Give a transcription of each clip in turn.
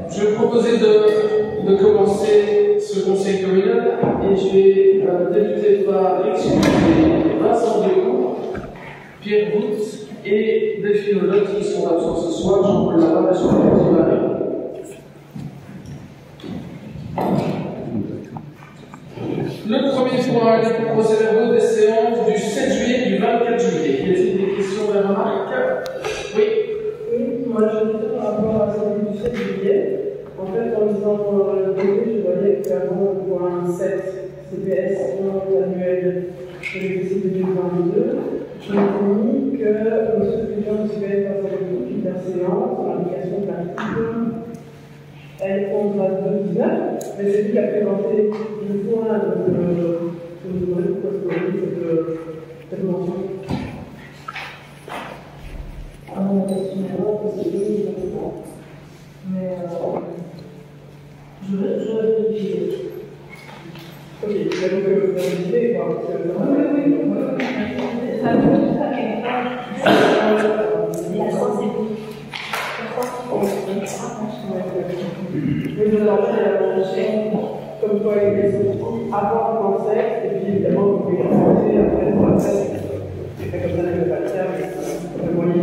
Je vais proposer de commencer ce conseil communal et je vais débuter par excuser Vincent Decourt, Pierre Roux et Delphine Olotte qui sont absents ce soir, Jean-Paul Laval et Jean-Paul Marie. Le premier point, les procès-verbaux des séances du 7 juillet et du 24 juillet. Y a-t-il des questions, des remarques? Oui. Oui, moi je voudrais par rapport à celui du 7 juillet. En fait, en lisant le dossier, je voyais qu'avant le point 7, CPS annuel de l'exercice 2022, je m'étais mis que M. le président du CPS va faire une séance en application de l'article L1122-19, mais c'est lui qui a présenté le point de cette mention. À mon attention, c'est mais je vais vérifier. Ok, donc vous vérifiez quoi? Oui. Ça veut dire à quelque part. La France est oui. Mais je l'ai cherché comme quoi il est sorti avant le concept, et puis évidemment vous pouvez rajouter après le concept. C'est fait comme ça avec le bâtiment, mais le moyen de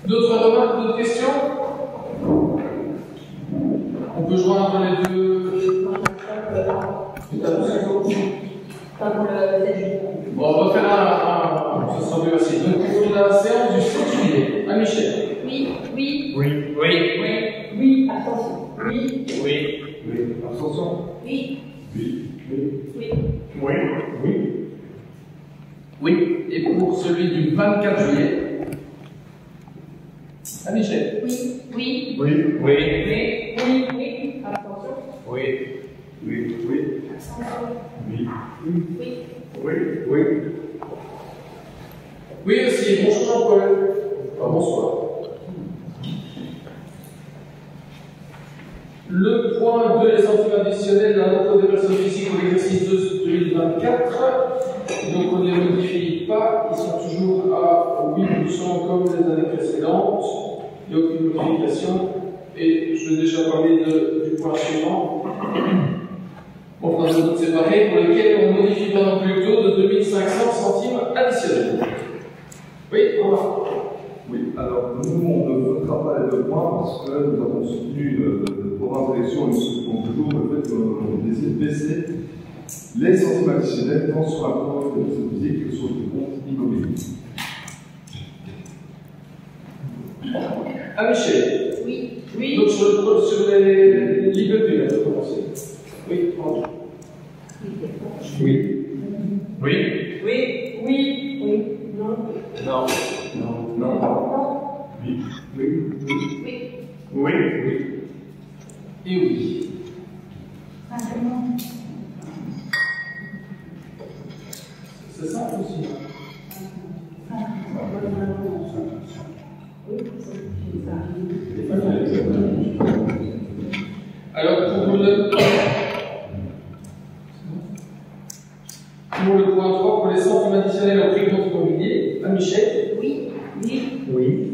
D'autres remarques, d'autres questions? On peut joindre les deux. Bon, on va faire un. Ça sera mieux aussi. Donc, pour la séance du 7 juillet. Ah, Michel? Oui, abstention. Abstention. Oui. Et pour celui du 24 juillet? Ah, Michel? Oui. Abstention. Oui aussi. Bonjour Jean-Paul. Bonsoir. Le point 2, les centimes additionnels d'un emploi des personnes physiques pour l'exercice 2024. Donc on ne les modifie pas, ils sont toujours à 8% comme les années précédentes. Il n'y a aucune modification. Et je vais déjà parler du point suivant. On fera des notes séparées pour lesquelles on ne modifie pas non plus le taux de 2500 centimes additionnels. Oui, au revoir. Oui, alors nous, on ne votera pas les deux points parce que nous avons soutenu le programme d'élection et nous soutenons toujours le fait qu'on décide de baisser les centimes additionnels tant sur la commande de personnes physiques que sur le compte immobilier. Ah, Michel? Oui. Donc sur les libertés, on va commencer. Oui, pardon. Non. Oui. Et oui. C'est simple aussi. Alors pour le point 3, pour les centimes additionnels au prix de compte immobilier, à Michel? Oui. Oui.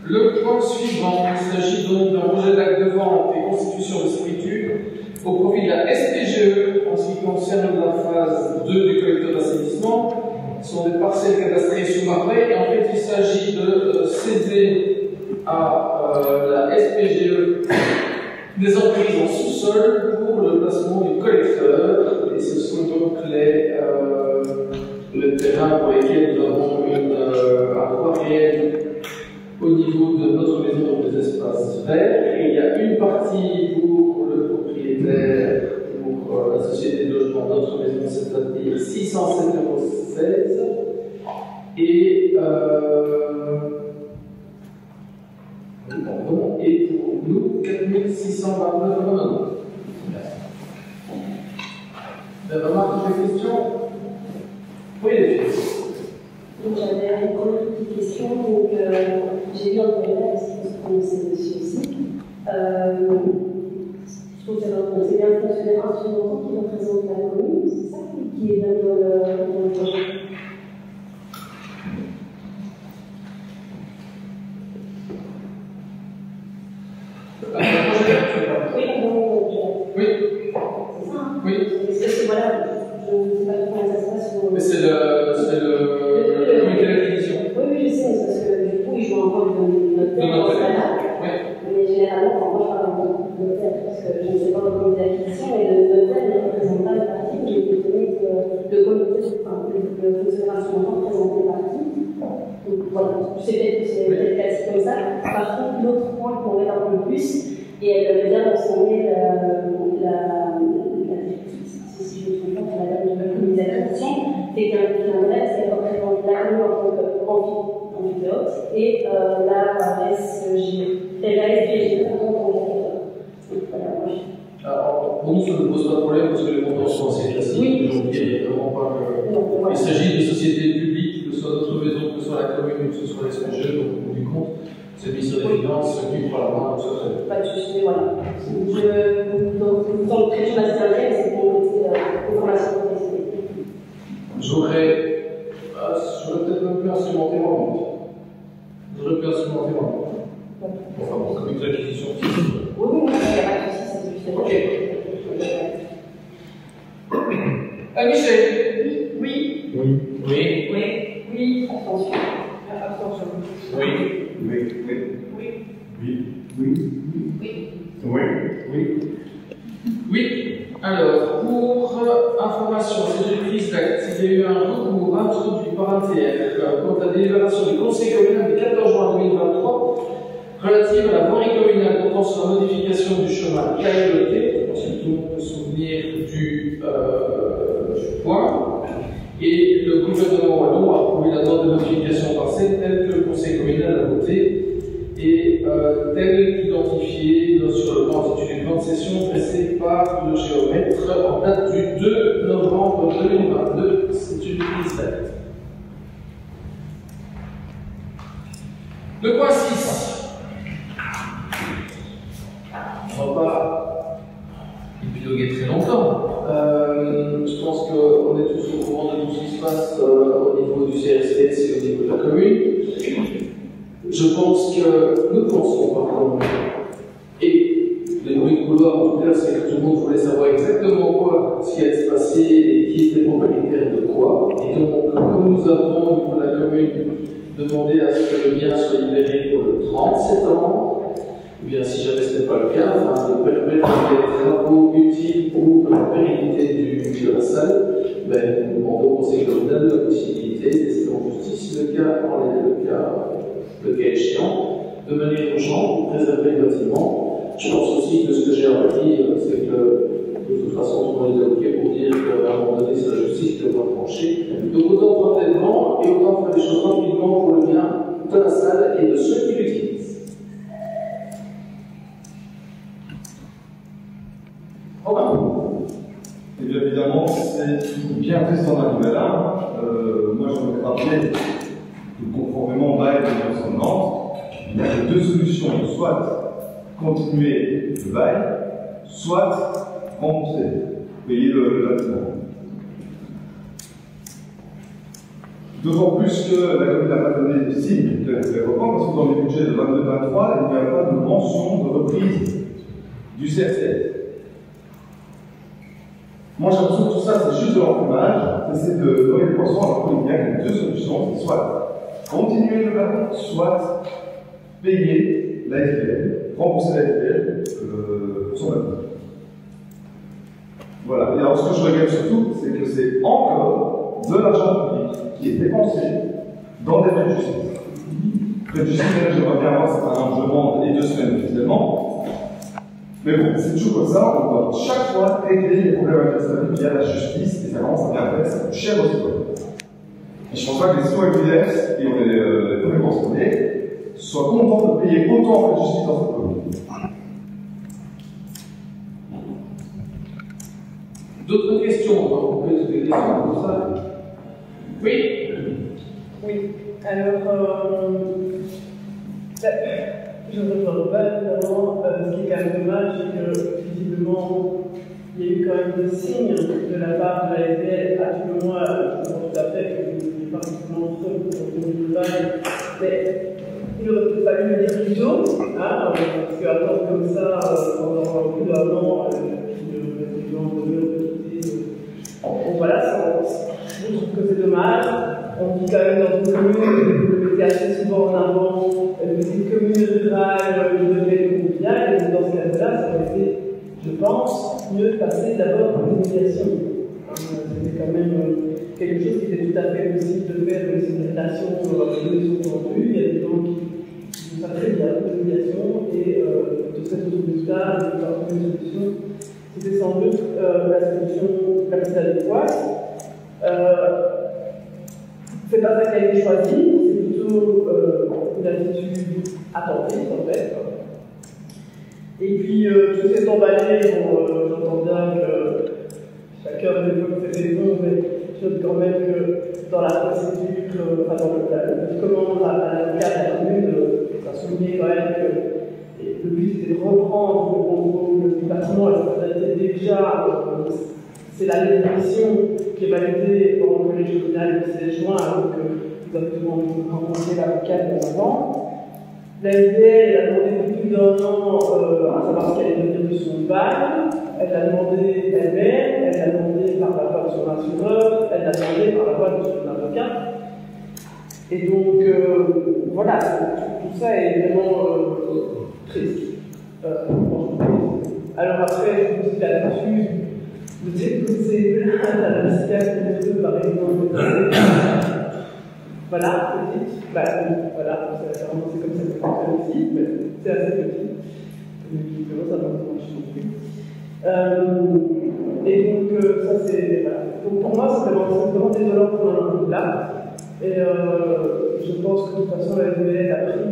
Le point suivant, il s'agit donc d'un projet d'acte de vente et constitution de servitude au profit de la SPGE en ce qui concerne la phase 2 du collecteur d'assainissement. Ce sont des parcelles cadastrées sous marais et en fait il s'agit de céder à la SPGE des emprises en sous-sol pour le placement du collecteur et ce sont donc les terrains pour lesquels nous avons un droit réel au niveau de notre maison, donc des espaces verts, et il y a une partie pour le propriétaire, pour la société de logement de notre maison, c'est-à-dire 607,16 €, et pour nous, 4629 €. Des remarques, des questions? Oui, les questions. J'avais une petite question. Donc, j'ai vu un collègue qui se prononçait dessus aussi. représentant qui représente la commune, c'est ça qui est bien dans le projet. Oui. C'est ça. Oui. C'est voilà, je ne sais pas comment ça se passe. Mais c'est le comité d'acquisition. Oui, je sais, parce que du coup, ils jouent un rôle de notaire dans ce cas-là. Oui. Mais généralement, quand moi je parle de notaire, parce que je ne sais pas le comité d'acquisition, et le notaire ne représente pas le parti, mais il est donné que le comité, enfin, le fonctionnaire instrumentant représente le parti. Donc voilà, c'est peut-être classique comme ça. Par contre, l'autre point qu'on met un peu plus, et elle vient mentionner la si je ne me trompe pas, la dame de comité d'acquisition, c'est qu'un reste, elle représente l'armée en tant qu'amphithéâtre et la SPG en tant qu'amphithéâtre. Alors, pour nous, ça ne pose pas de problème parce que les montants sont assez classiques. Oui. Donc, il n'y a vraiment pas de... Il s'agit de sociétés publiques, que ce soit notre maison, que ce soit la commune, que ce soit les SPG, donc au bout du compte, c'est le ministère des Finances qui par la main, donc ça fait. Pas de souci, voilà. Donc, dans le traité national, c'est pour l'information professionnelle. J'aurais peut-être même pu instrumenter moi. J'aurais pu instrumenter moi. Enfin, bon, comme une acquisition. Oui, il n'y a pas de souci, c'est juste. Ok. Michel. Oui. Oui. Oui. Oui. Oui, attention. Abstention. Oui. Oui. Oui. Oui. Oui. Oui. Oui. Oui. Oui. Oui. Alors, pour information, c'est une prise d'acte. Il y a eu un recours introduit par ATR quant à la délibération du Conseil communal du 14 juin 2023 relative à la voirie communale portant sur la modification du chemin Caille-Loquet, si tout le monde peut se souvenir du point. Et le gouvernement wallon a approuvé la demande de modification partielle telle que le Conseil communal a voté et telle qu'identifiée sur le plan intitulé plan de session dressé par le géomètre en date du 2 novembre 2022. C'est une prise d'acte. Le point 6. On ne va pas épiloguer très longtemps. Je pense qu'on est tous au courant de tout ce qui se passe au niveau du CRCS et au niveau de la commune. Je pense que nous pensons, pardon, et les bruits de couloir en tout cas, c'est que tout le monde voulait savoir exactement quoi, ce qui allait se passer et qui était propriétaire de quoi. Et donc, comme nous avons au niveau de la commune demandé à ce que le bien soit libéré pour le 30 septembre, ou bien si jamais ce n'est pas le cas, afin de permettre des travaux utiles pour la pérennité de la salle, ben, nous demandons au Conseil communal la possibilité d'essayer en justice le cas échéant, de manière urgente pour préserver le bâtiment. Je pense aussi que ce que j'ai appris, c'est que de toute façon, tout le monde est OK pour dire qu'à un moment donné, c'est la justice qui doit trancher. Donc autant prendre des devants et autant faire les choses rapidement pour le bien de la salle et de ceux qui l'utilisent. Et bien évidemment, c'est bien fait standardisé là. Moi, je voudrais rappeler que conformément au bail de 1990, il y a deux solutions. Soit continuer le bail, soit rembourser, payer le bâtiment. D'autant plus que la commune n'a pas donné de signe de reprendre, parce que dans les budgets de 22-23, il n'y a pas de mention de reprise du CRCS. Moi, j'ai l'impression que tout ça, c'est juste de l'enfumage, c'est de donner des poissons alors qu'il y a deux solutions, soit continuer le bail, soit payer la SPL, rembourser la SPL pour son bâtiment. Voilà. Et alors, ce que je regrette surtout, c'est que c'est encore de l'argent public qui est dépensé dans des frais de justice. Frais de justice, j'aimerais bien avoir ça un jugement et 2 semaines officiellement. Mais bon, c'est toujours comme ça, on doit chaque fois régler les problèmes avec la famille via la justice, et ça commence à bien faire, ça coûte cher aussi. Et je pense pas que les citoyens UDF, et on est les concernés, soient contents de payer autant en frais de justice dans cette commune. D'autres questions? On va couper toutes les questions comme ça. Oui? Oui. Alors, je ne rejoins pas évidemment. Ce qui est quand même dommage, c'est que visiblement, il y a eu quand des signes de la part de la SBL. À tout le moins, je comprends tout à fait que vous n'êtes pas forcément seul pour le global, mais il aurait peut-être fallu le dire plus tôt, hein, parce qu'attendre comme ça pendant plus d'un an, puis les gens de quitter. Bon, voilà, je trouve que c'est dommage. On vit quand même dans une commune, vous le mettez assez souvent en avant, une petite commune rurale, une domaine mondiale, et dans ce cas-là, ça aurait été, je pense, mieux de passer d'abord par l'immédiation. C'était quand même quelque chose qui était tout à fait possible de faire dans ces relations aujourd'hui. Il y a des gens qui font ça très bien, l'immédiation, et de cette résultat, de leur trouver une solution, c'était sans doute la solution la plus adéquate. C'est pas ça qui a été choisi, c'est plutôt une attitude attentive en fait. Et puis tout s'est emballé, bon, j'entends bien que chacun développe ses raisons, mais je note quand même que dans la procédure, enfin dans le commande à l'avocat de la commune, ça soulignait quand même que le but était de reprendre le contrôle du bâtiment, et ça était déjà, c'est la définition qui est validée par le collège communal le 16 juin, alors que vous avez rencontré l'avocat avant. La SBL a demandé depuis plus d'un an à savoir ce qu'elle allait devenir de son bail. Elle l'a demandé elle-même, elle l'a demandé par la voix de son assureur, elle l'a demandé par la voix de son avocat. Et donc, voilà, tout ça est vraiment triste. Alors après, je vous dis là-dessus, vous déposez plainte à la CIAC par exemple. Voilà, petite. Voilà, c'est comme ça que ça fonctionne aussi, mais c'est assez petit. Ça va marcher non plus. Et donc, ça c'est. Voilà. Donc pour moi, c'est vraiment désolant qu'on en arrive là. Et je pense que de toute façon, la SBL a pris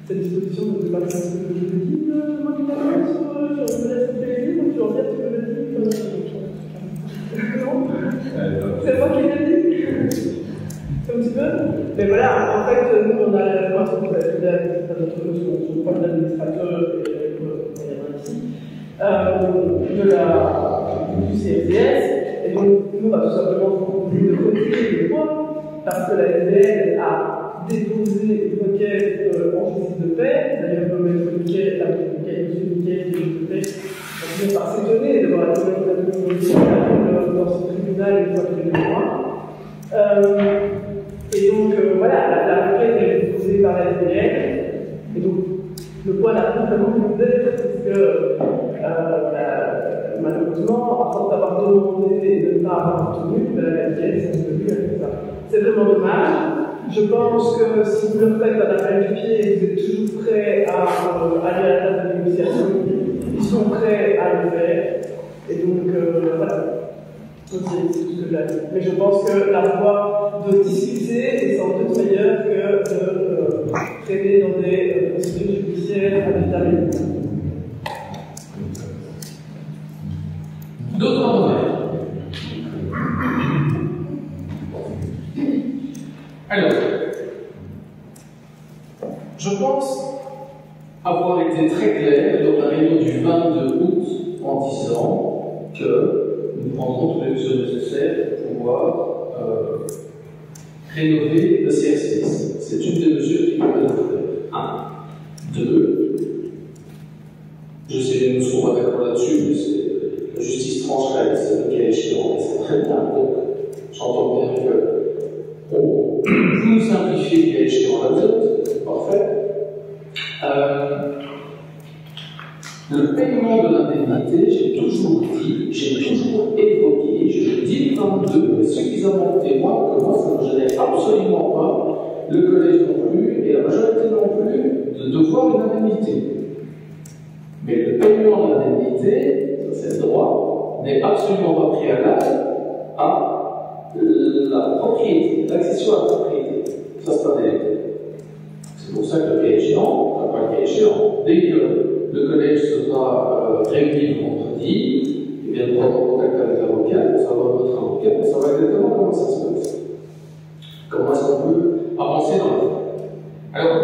cette disposition de ne pas faire ce que je vous dis. Moi, je me laisse plaisir, donc tu en viens, tu me le dis. Non, c'est moi qui l'ai dit. Un petit peu. Mais voilà, en fait, nous, on a la loi, vous avez fait notre notion, je crois, de l'administrateur et ici, du CFDS. Et donc, nous, on va tout simplement vous proposer de retirer le point, parce que la SBL a déposé une requête en justice de paix. D'ailleurs, le maître Miquel, la M. Miquel, qui est on finit par s'étonner de voir la communauté dans ce tribunal une fois tous les 2 mois. Et donc, voilà, la requête est déposée par la SBL. Et donc, le point n'a pas vraiment lieu d'être, parce que malheureusement, à force d'avoir demandé et de ne pas avoir obtenu, la SBL s'est tenue avec ça. C'est vraiment dommage. Je pense que si vous le faites à l'appel du pied et que vous êtes toujours prêts à aller à la table de négociation, ils sont prêts à le faire. Et donc, voilà. C'est tout ce que j'ai à dire. Mais je pense que la voie de discuter est sans doute meilleure que de traiter dans des procédures judiciaires à l'état médical. D'autres moments. Alors, je pense avoir été très clair dans la réunion du 22 août en disant que nous prendrons toutes les mesures nécessaires pour pouvoir rénover le CRCS. C'est une des mesures qui permet de le faire. 1. 2. Je sais que nous ne serons pas d'accord là-dessus, mais la justice trancherait, c'est le cas échéant, et c'est très bien. Donc, j'entends bien que on nous simplifie le cas échéant la zone, c'est parfait. Le paiement de l'indemnité, j'ai toujours dit, j'ai toujours évoqué, je le dis le 22, suffisamment témoin que moi ça ne me gênait absolument pas, le collège non plus, et la majorité non plus, de devoir une indemnité. Mais le paiement de l'indemnité, ça c'est le droit, n'est absolument pas préalable à la propriété, l'accession à la propriété. Ça c'est pas des. C'est pour ça que le cas échéant, enfin pas le cas échéant, dès que le collège sera réuni le vendredi, il vient de prendre contact avec l'avocat, ça va votre avocat, ça va exactement comment ça se passe. Comment est-ce qu'on peut avancer dans l'affaire. Alors,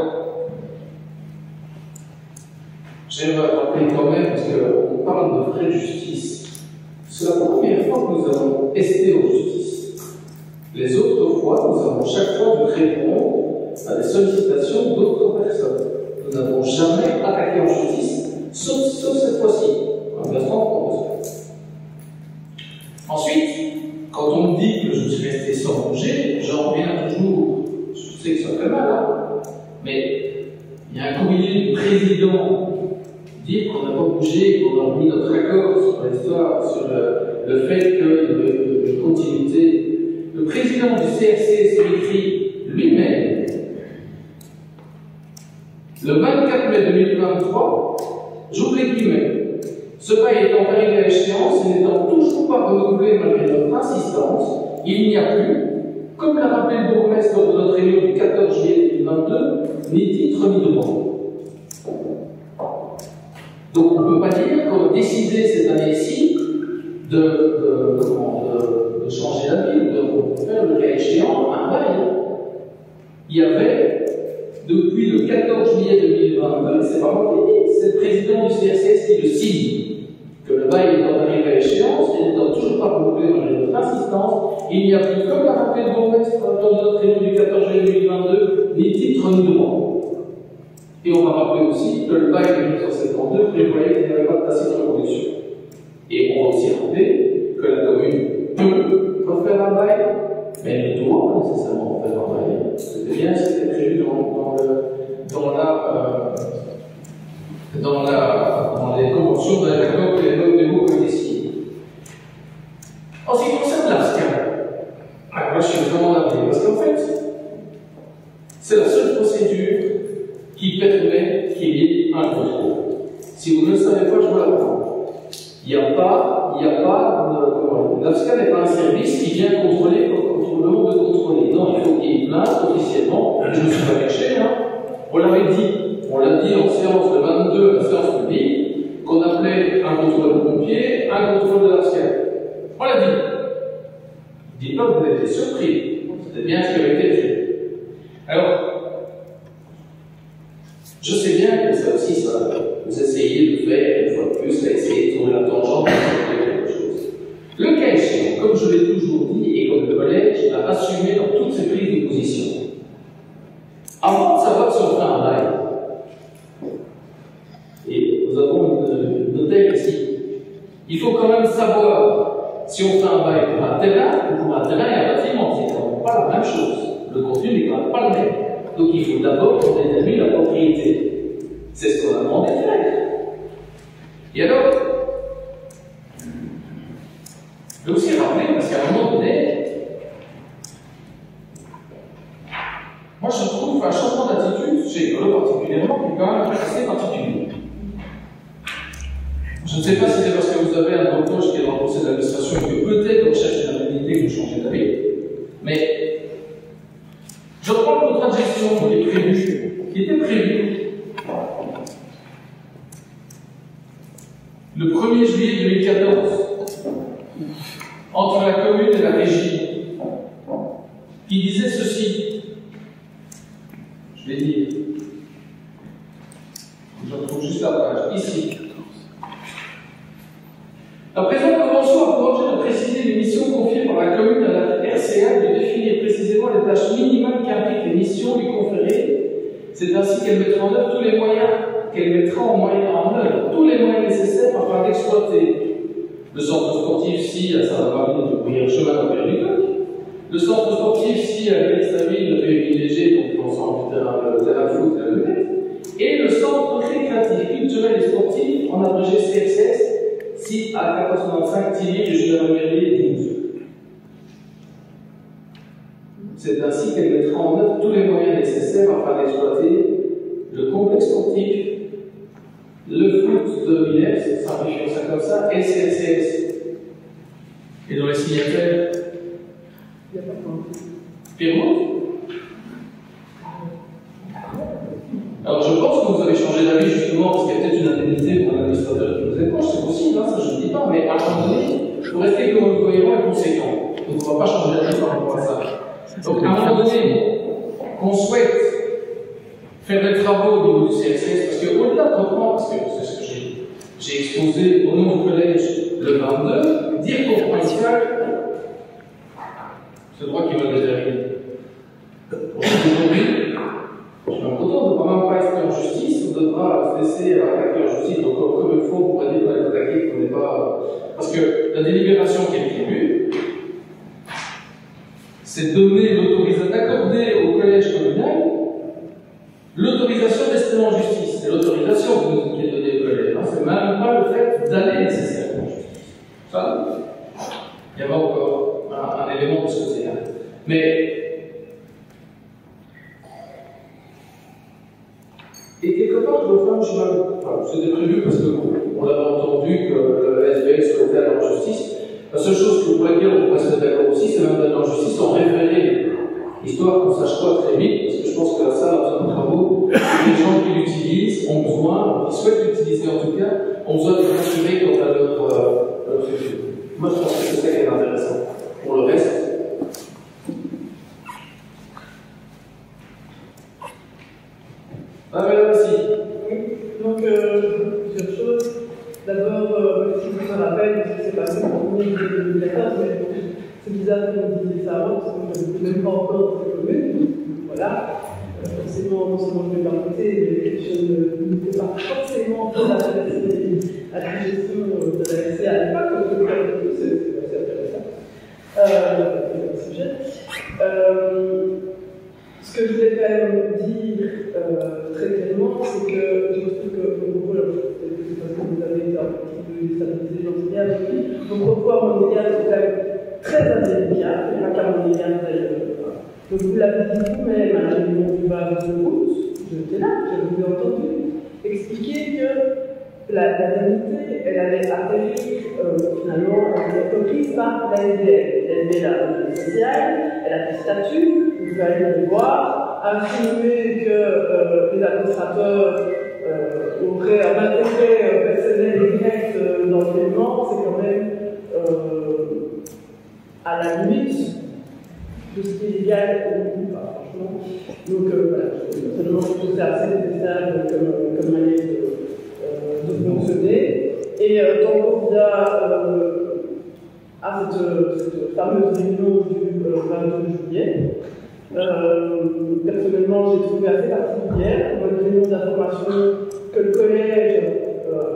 j'aimerais rappeler quand même, parce qu'on parle de frais de justice C'est la première fois que nous avons testé en justice. Les autres fois, nous avons chaque fois dû répondre à des sollicitations d'autres personnes. Nous n'avons jamais attaqué en justice, sauf cette fois-ci, en Bertrand propose. Ensuite, quand on me dit que je suis resté sans bouger, j'en reviens toujours, je sais que ça fait mal, hein, mais il y a un communiqué du président dire qu'on n'a pas bougé, qu'on a mis notre accord sur l'histoire, sur le fait qu'il y ait une continuité. Le président du CRCS écrit lui-même, le 24 mai 2023, j'ouvre les guillemets. Ce bail étant arrivé à échéance et n'étant toujours pas renouvelé malgré notre insistance, il n'y a plus, comme l'a rappelé le bourgmestre lors de notre réunion du 14 juillet 2022, ni titre ni demande. Donc on ne peut pas dire qu'on a décidé cette année-ci de changer d'avis ou de faire le cas échéant un bail. Il y avait, depuis le 14 juillet 2022, c'est pas moi qui dis, c'est le président du CRCS qui le signe, que le bail étant arrivé à échéance et n'étant toujours pas renouvelé malgré notre insistance, il n'y a plus, comme l'a rappelé le bourgmestre lors de notre réunion du 14 juillet 2022, ni titre ni demande. Et on va rappeler aussi que le bail de 1972 prévoyait qu'il n'y avait pas de tacite reproduction. Et on va aussi rappeler que la commune peut refaire un bail, mais elle ne doit pas nécessairement refaire un bail. C'était bien, c'était prévu dans les conventions, dans les accords que les mots avaient signés. En ce qui concerne l'ASCA, alors là je suis vraiment navré, parce qu'en fait, c'est la seule procédure qui permet qu'il y ait un contrôle. Si vous ne le savez pas, je vous l'apprends. L'AFSCA n'est pas un service qui vient contrôler pour le monde de contrôler. Non, il faut qu'il y ait une plainte officiellement. Je ne me suis pas caché, hein. On l'avait dit. On l'a dit en séance de 22, la séance publique, qu'on appelait un contrôle de pompier, un contrôle de l'AFSCA. On l'a dit. Dites pas que vous avez été surpris. C'était bien ce qui avait été fait. Alors, je sais bien que ça aussi, ça, vous essayez de faire, une fois de plus, essayer de trouver la tangente pour faire quelque chose. Le cas échéant, comme je l'ai toujours dit, et comme le collège a assumé dans toutes ses prises de position, avant de savoir si on fait un bail, et nous avons une notaire ici, il faut quand même savoir si on fait un bail pour un terrain ou pour un terrain et un bâtiment. C'est quand même pas la même chose. Le contenu n'est quand même pas le même. Donc il faut d'abord qu'on détermine la propriété. C'est ce qu'on a demandé de faire. Et alors, je vais aussi rappeler, parce qu'à un moment donné, moi je trouve un changement d'attitude chez Écolo particulièrement qui est quand même assez particulier. Je ne sais pas si c'est parce que vous avez un reproche qui est dans le conseil d'administration et que peut-être on cherche une indemnité que vous changez d'avis, mais je reprends le contrat de gestion qui était prévu le 1er juillet 2014 entre la commune et la régie, qui disait ceci. Je vais dire. Je retrouve juste la page, ici. La présente convention a pour objet de préciser les missions confiées par la commune à la RCA et de définir précisément les tâches minimales qui impliquent les missions lui conférées. C'est ainsi qu'elle mettra en œuvre tous les moyens tous les moyens nécessaires afin d'exploiter le centre sportif si à Saint-Marie de courir le chemin de la Péricoque, le centre sportif si à l'Est-Ville de privilégier donc l'ensemble du terrain de foot et la lunette, et le centre récréatif, culturel et sportif en abrégé CRCS si à 495 Thierry de Gendarmerie et 12. C'est ainsi qu'elle mettra en œuvre tous les moyens nécessaires afin d'exploiter le complexe sportif, le foot de Villers, simplifions ça comme ça, et CLCS. Et dans les signataires, Pierrot. Alors je pense que vous avez changé d'avis justement parce qu'il y a peut-être une indemnité pour l'administrateur qui vous est proche, c'est possible, hein, ça je ne dis pas, mais à un moment donné, il faut rester cohérent et conséquent. Donc on ne va pas changer d'avis par rapport à ça. Donc à un moment donné, qu'on souhaite faire des travaux au niveau du CLCS, parce qu'au-delà de reprendre, parce que c'est ce que j'ai exposé au nom du collège le 22, dire ce droit qui va déterminer. Aujourd'hui, je suis content de ne pas rester en justice, on devra se laisser attaquer en justice, donc comme il faut, pour dire qu'on est attaqué, qu'on n'est pas. Parce que la délibération qui est prévue, c'est donner l'autorisation, d'accorder au collège communal l'autorisation d'ester en justice. C'est l'autorisation qui est donnée au collège. C'est même pas le fait d'aller nécessairement en justice. Ça, il y avait encore un élément de ce côté-là. Mais et quelque part, je me fais c'était prévu parce qu'on l'avait entendu que le SBL souhaitait aller en justice. La seule chose pour laquelle on pourrait se mettre d'accord aussi, c'est même d'aller en justice en référé, histoire qu'on sache quoi très vite, parce que je pense que la salle a besoin de travaux, les gens qui l'utilisent ont besoin, qui souhaitent l'utiliser en tout cas, ont besoin de rassurer quant à leur futur. Moi, je pense que c'est ça qui est intéressant. Pour le reste, merci. Donc, plusieurs choses. D'abord, si je me rappelle, ce qui s'est passé en 2014, mais c'est bizarre que vous disiez ça avant, parce que je ne connais même pas encore dans cette commune. Voilà. Forcément, non seulement je vais m'arrêter, mais je n'étais pas forcément très intéressée à la gestion de la SCA à l'époque, donc c'est assez intéressant. Sujet. Ce que je voulais quand même dire très clairement, c'est que je trouve que vos propos, peut-être parce que vous avez été un petit peu déstabilisé, j'en sais rien, vos propos à mon égard sont quand même très indélicats, et pas qu'à mon égard d'ailleurs. Donc vous l'avez dit vous-même, à la réunion du bar de route, j'étais là, je vous ai entendu expliquer que la danité, elle allait atterrir finalement, elle était reprise par la SDL. La SDL a un social, elle a des statuts, vous pouvez aller le voir, affirmer que les administrateurs auraient un intérêt personnel et direct dans le paiement, c'est quand même à la limite de ce qui est légal ou pas, franchement. Donc voilà, personnellement, je trouve que c'est assez détestable comme manière de fonctionner. Et tant qu'on à cette fameuse réunion du 22 juillet, personnellement, j'ai trouvé assez particulière, une réunion d'information que le collège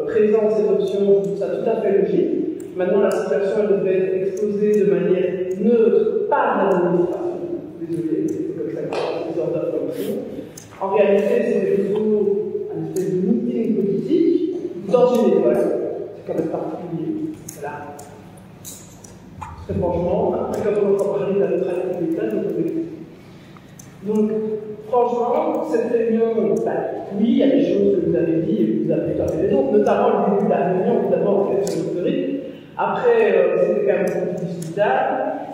présente ces options, je trouve ça tout à fait logique. Maintenant, la situation elle devrait être exposée de manière neutre par l'administration. Désolé, c'est comme ça que les ordres d'information. En réalité, c'est plutôt un espèce de meeting politique dans une école. C'est quand même particulier. Voilà. Très franchement, après quand on entend parler de la neutralité de l'État, donc, franchement, cette réunion, oui, il y a des choses que vous avez dit et que vous avez tout à fait raison, notamment le début de la réunion, d'abord, en fait, sur l'historique. Après, c'était quand même plus discutable.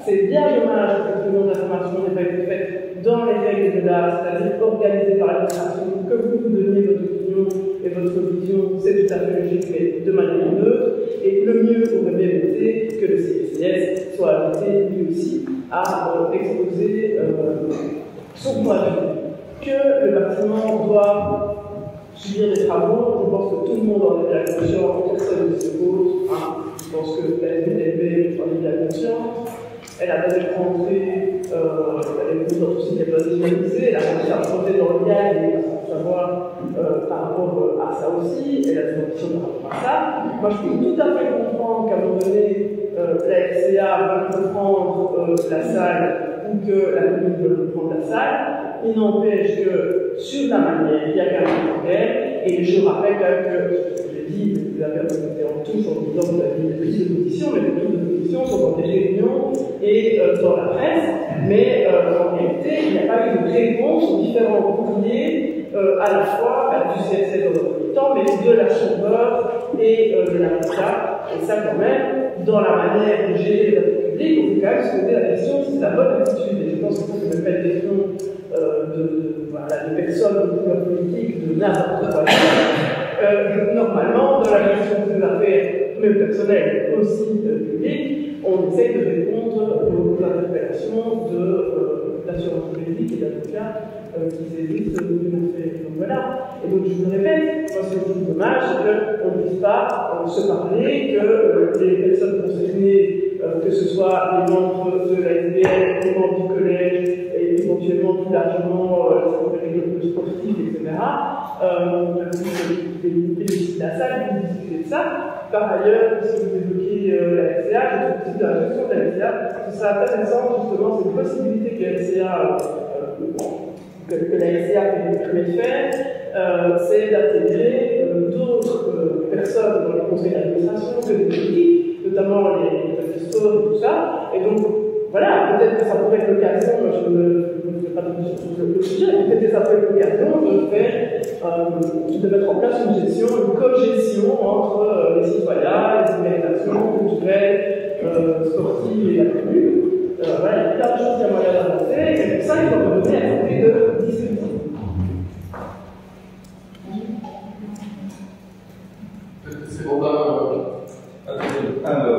C'est bien dommage que cette réunion d'information n'ait pas été faite dans les règles de l'art, c'est-à-dire organisée par l'administration, que vous donniez votre opinion et votre vision, c'est tout à fait logique, mais de manière neutre. Et le mieux aurait bien été que le CCS soit invité lui aussi à exposer son point de vue. Que le bâtiment doit subir des travaux, je pense que tout le monde en est bien conscient, personne ne se pose. Je pense que la SBL en est bien consciente. Elle a peut-être rentré, elle est dans tout ce qu'elle doit visualiser, elle a réussi à rentrer dans le lien et à savoir par rapport à ça aussi, elle a des ambitions par rapport à ça. Moi, je peux tout à fait comprendre qu'à un moment donné, la FCA va reprendre la salle ou que la commune veut reprendre la salle. Il n'empêche que sur la manière, il y a quand même un problème. Et je rappelle quand même que, je l'ai dit, vous avez été en touche en disant que vous avez des prises de position, mais les prises de position sont dans des réunions et dans la presse. Mais en réalité, il n'y a pas eu de réponse aux différents courriers, à la fois du CSC dans un premier temps, mais de la Chambre et de la MICA. Et ça, quand même, dans la manière de gérer les affaires publiques, on peut quand même se poser la question si c'est la bonne attitude. Et je pense que ce n'est pas une question de personnes, de pouvoir politique, de n'importe quoi. Normalement, dans la gestion des affaires, même personnelles, aussi publiques, on essaye de répondre aux interpellations de l'assurance juridique et d'avocats qui évitent d'une affaire. Donc voilà. Et donc je me répète, moi c'est juste dommage qu'on ne puisse pas se parler, que les personnes concernées que ce soit les membres de la SDL, les membres du collège, et éventuellement plus largement les groupes sportifs, etc. Les de la salle, vous discutez de ça. Par ailleurs, si vous évoquez la LCA, je trouve que dans la gestion de la LCA, ce sera intéressant justement cette possibilité que la LCA permet de faire, c'est d'intégrer d'autres personnes dans les conseils d'administration que des équipes, notamment les stores et tout ça. Et donc, voilà, peut-être que ça pourrait être l'occasion, je ne fais pas de discussion sur le sujet, peut-être que ça pourrait être l'occasion de faire, de mettre en place une gestion, une co-gestion entre les citoyens, les organisations culturelles, sportives et la commune. Voilà, il y a plein de choses qu'il y a moyen d'avancer, et pour ça, il faut revenir à l'idée de discussion. C'est bon, alors,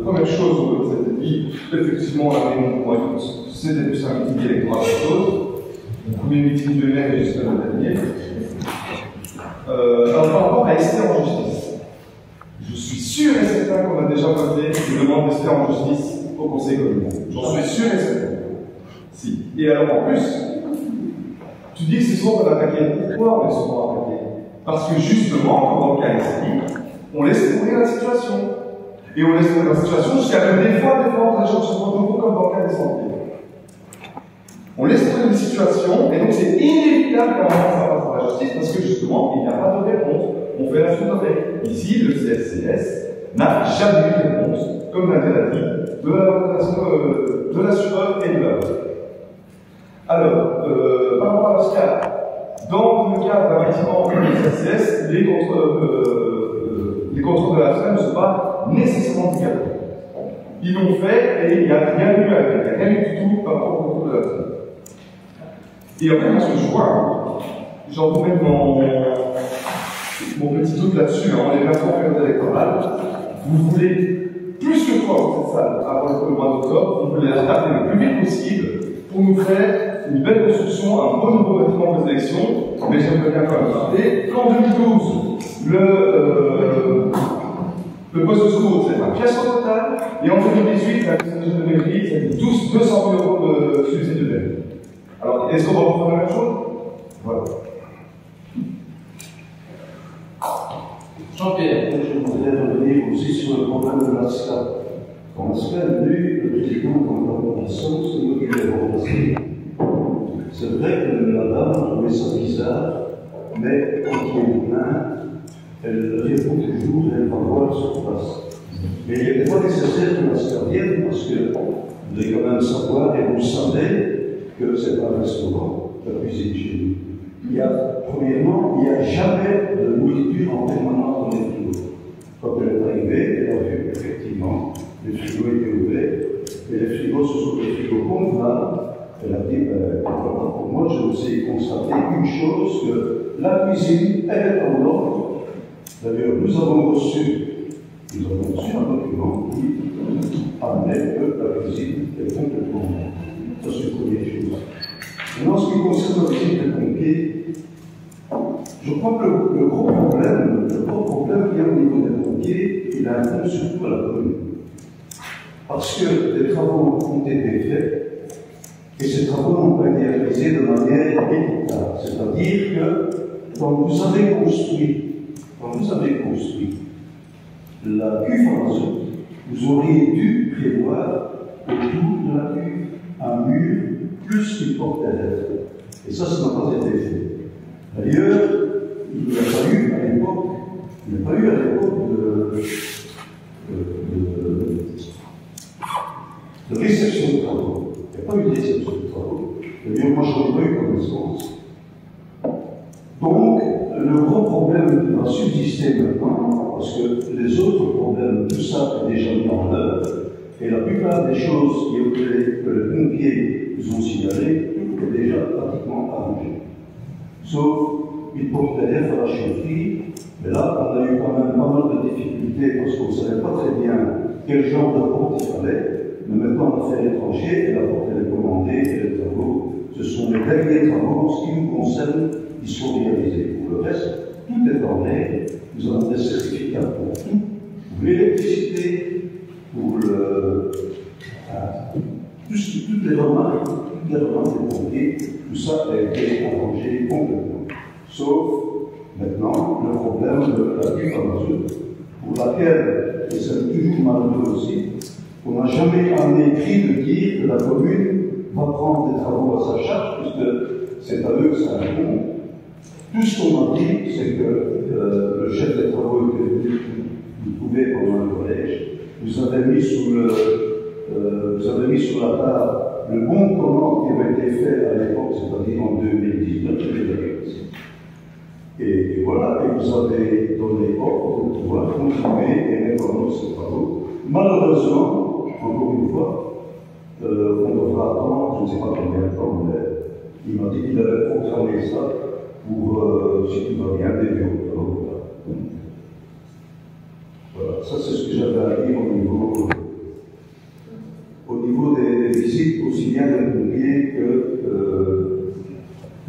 première chose, vous avez dit, effectivement, la réunion, c'était plus un meeting électoral de chose. Le premier meeting de mai jusqu'à le dernier. Alors, par rapport à Esther en justice, je suis sûr et certain qu'on a déjà voté une demande d'Esther en justice au Conseil communal. J'en suis sûr et certain. Si. Et alors, en plus, tu dis que c'est souvent qu'on a attaqué. Pourquoi on est souvent attaqué? Parce que justement, comme dans le cas ici, on laisse pourrir la situation. Et on laisse pourrir la situation jusqu'à ce que des fois, les gens se retrouvent comme dans le cas des sentiers. On laisse pourrir une situation, et donc c'est inévitable quand ça passe par la justice, parce que justement, il n'y a pas de réponse. On fait la sous-oreille. Ici, le CSCS n'a jamais eu de réponse, comme l'a dit, de la représentation de l'assureur et de l'œuvre. Alors, par rapport à Oscar, dans le cadre d'un bâtiment du CSCS, les contrôles de la FEM ne sont pas nécessairement handicapés. Ils l'ont fait et il n'y a rien eu avec, il n'y a rien eu du tout par rapport au contrôle de la FEM. Et en fait, moi, ce que je vois, j'en remets mon petit doute là-dessus, on est maintenant en période électorale, vous voulez, plus que toi, dans cette salle, avant le mois d'octobre, vous voulez la taper le plus vite possible pour nous faire une belle construction, un bon nouveau bâtiment des élections, mais j'aimerais bien quand même rappeler qu'en 2012, le poste de secours, c'est un pièce au total, et en 2018, la construction de mairie, c'est 200 000 € de subside de dette. Alors, est-ce qu'on va refaire la même chose? Voilà. Jean-Pierre. Je voudrais revenir aussi sur le problème de l'ASCA. Quand l'ASCA est venu, le président de la Commission, c'est moi qui l'ai remplacé. C'est vrai que la dame a trouvé ça bizarre, mais quand il est humain, elle répond toujours et elle va voir ce qui se passe. Mais il n'est pas nécessaire que l'ASCA vienne, parce que vous devez quand même savoir, et vous savez, que ce n'est pas un restaurant, la cuisine chez nous. Premièrement, il n'y a jamais de nourriture en permanence dans les frigos. Quand elle est arrivée, elle a vu effectivement les frigos étaient ouverts, et les frigos, ce sont des frigos convenables. Elle a dit, pour moi, je vous ai constaté une chose, que la cuisine, elle est en ordre. D'ailleurs, nous avons reçu un document qui admet que la cuisine est complètement en ordre. Ça, c'est une première chose. Maintenant, en ce qui concerne la visite des pompiers, je crois que le gros problème qu'il y a au niveau des pompiers, il incombe surtout à la commune. Parce que des travaux ont été faits, et ces travaux n'ont pas été réalisés de manière équitable. C'est-à-dire que quand vous avez construit la cuve en azote, vous auriez dû prévoir autour de la cuve un mur plus une porte derrière. Et ça n'a pas été fait. D'ailleurs, il n'y a pas eu à l'époque de réception de travaux. Il n'y a pas eu de réception de travaux. D'ailleurs, moi, je n'en ai pas eu connaissance. Donc, le gros problème va subsister maintenant, parce que les autres problèmes, tout ça est déjà mis en œuvre, et la plupart des choses que les pompiers nous ont signalées, tout est déjà pratiquement arrangé. Sauf une porte derrière à la chaufferie, mais là, on a eu quand même pas mal de difficultés parce qu'on ne savait pas très bien quel genre de porte il fallait. Mais maintenant, on a fait l'étranger et la porte elle est commandée et les travaux, ce sont les derniers travaux, ce qui nous concerne, qui sont réalisés. Pour le reste, tout est en règle. Nous avons des certificats pour tout, pour l'électricité, pour toutes les remarques des pompiers, tout ça a été arrangé complètement. Sauf maintenant le problème de la diffamation, pour laquelle, et c'est toujours malheureux aussi, on n'a jamais écrit de dire que la commune va prendre des travaux à sa charge, puisque c'est à eux que ça incombe. Tout ce qu'on a dit, c'est que le chef des travaux était venu vous trouver pendant le collège, vous avez mis sur la table le bon commande qui avait été fait à l'époque, c'est-à-dire en 2019, et voilà, et vous avez donné ordre de pouvoir continuer et mettre en œuvre ces travaux. Malheureusement, encore une fois, on devra attendre, je ne sais pas combien de temps, mais il m'a dit qu'il avait programmé ça pour, si tout va bien, début octobre. Voilà, ça c'est ce que j'avais à dire au niveau des visites, aussi bien des pompiers que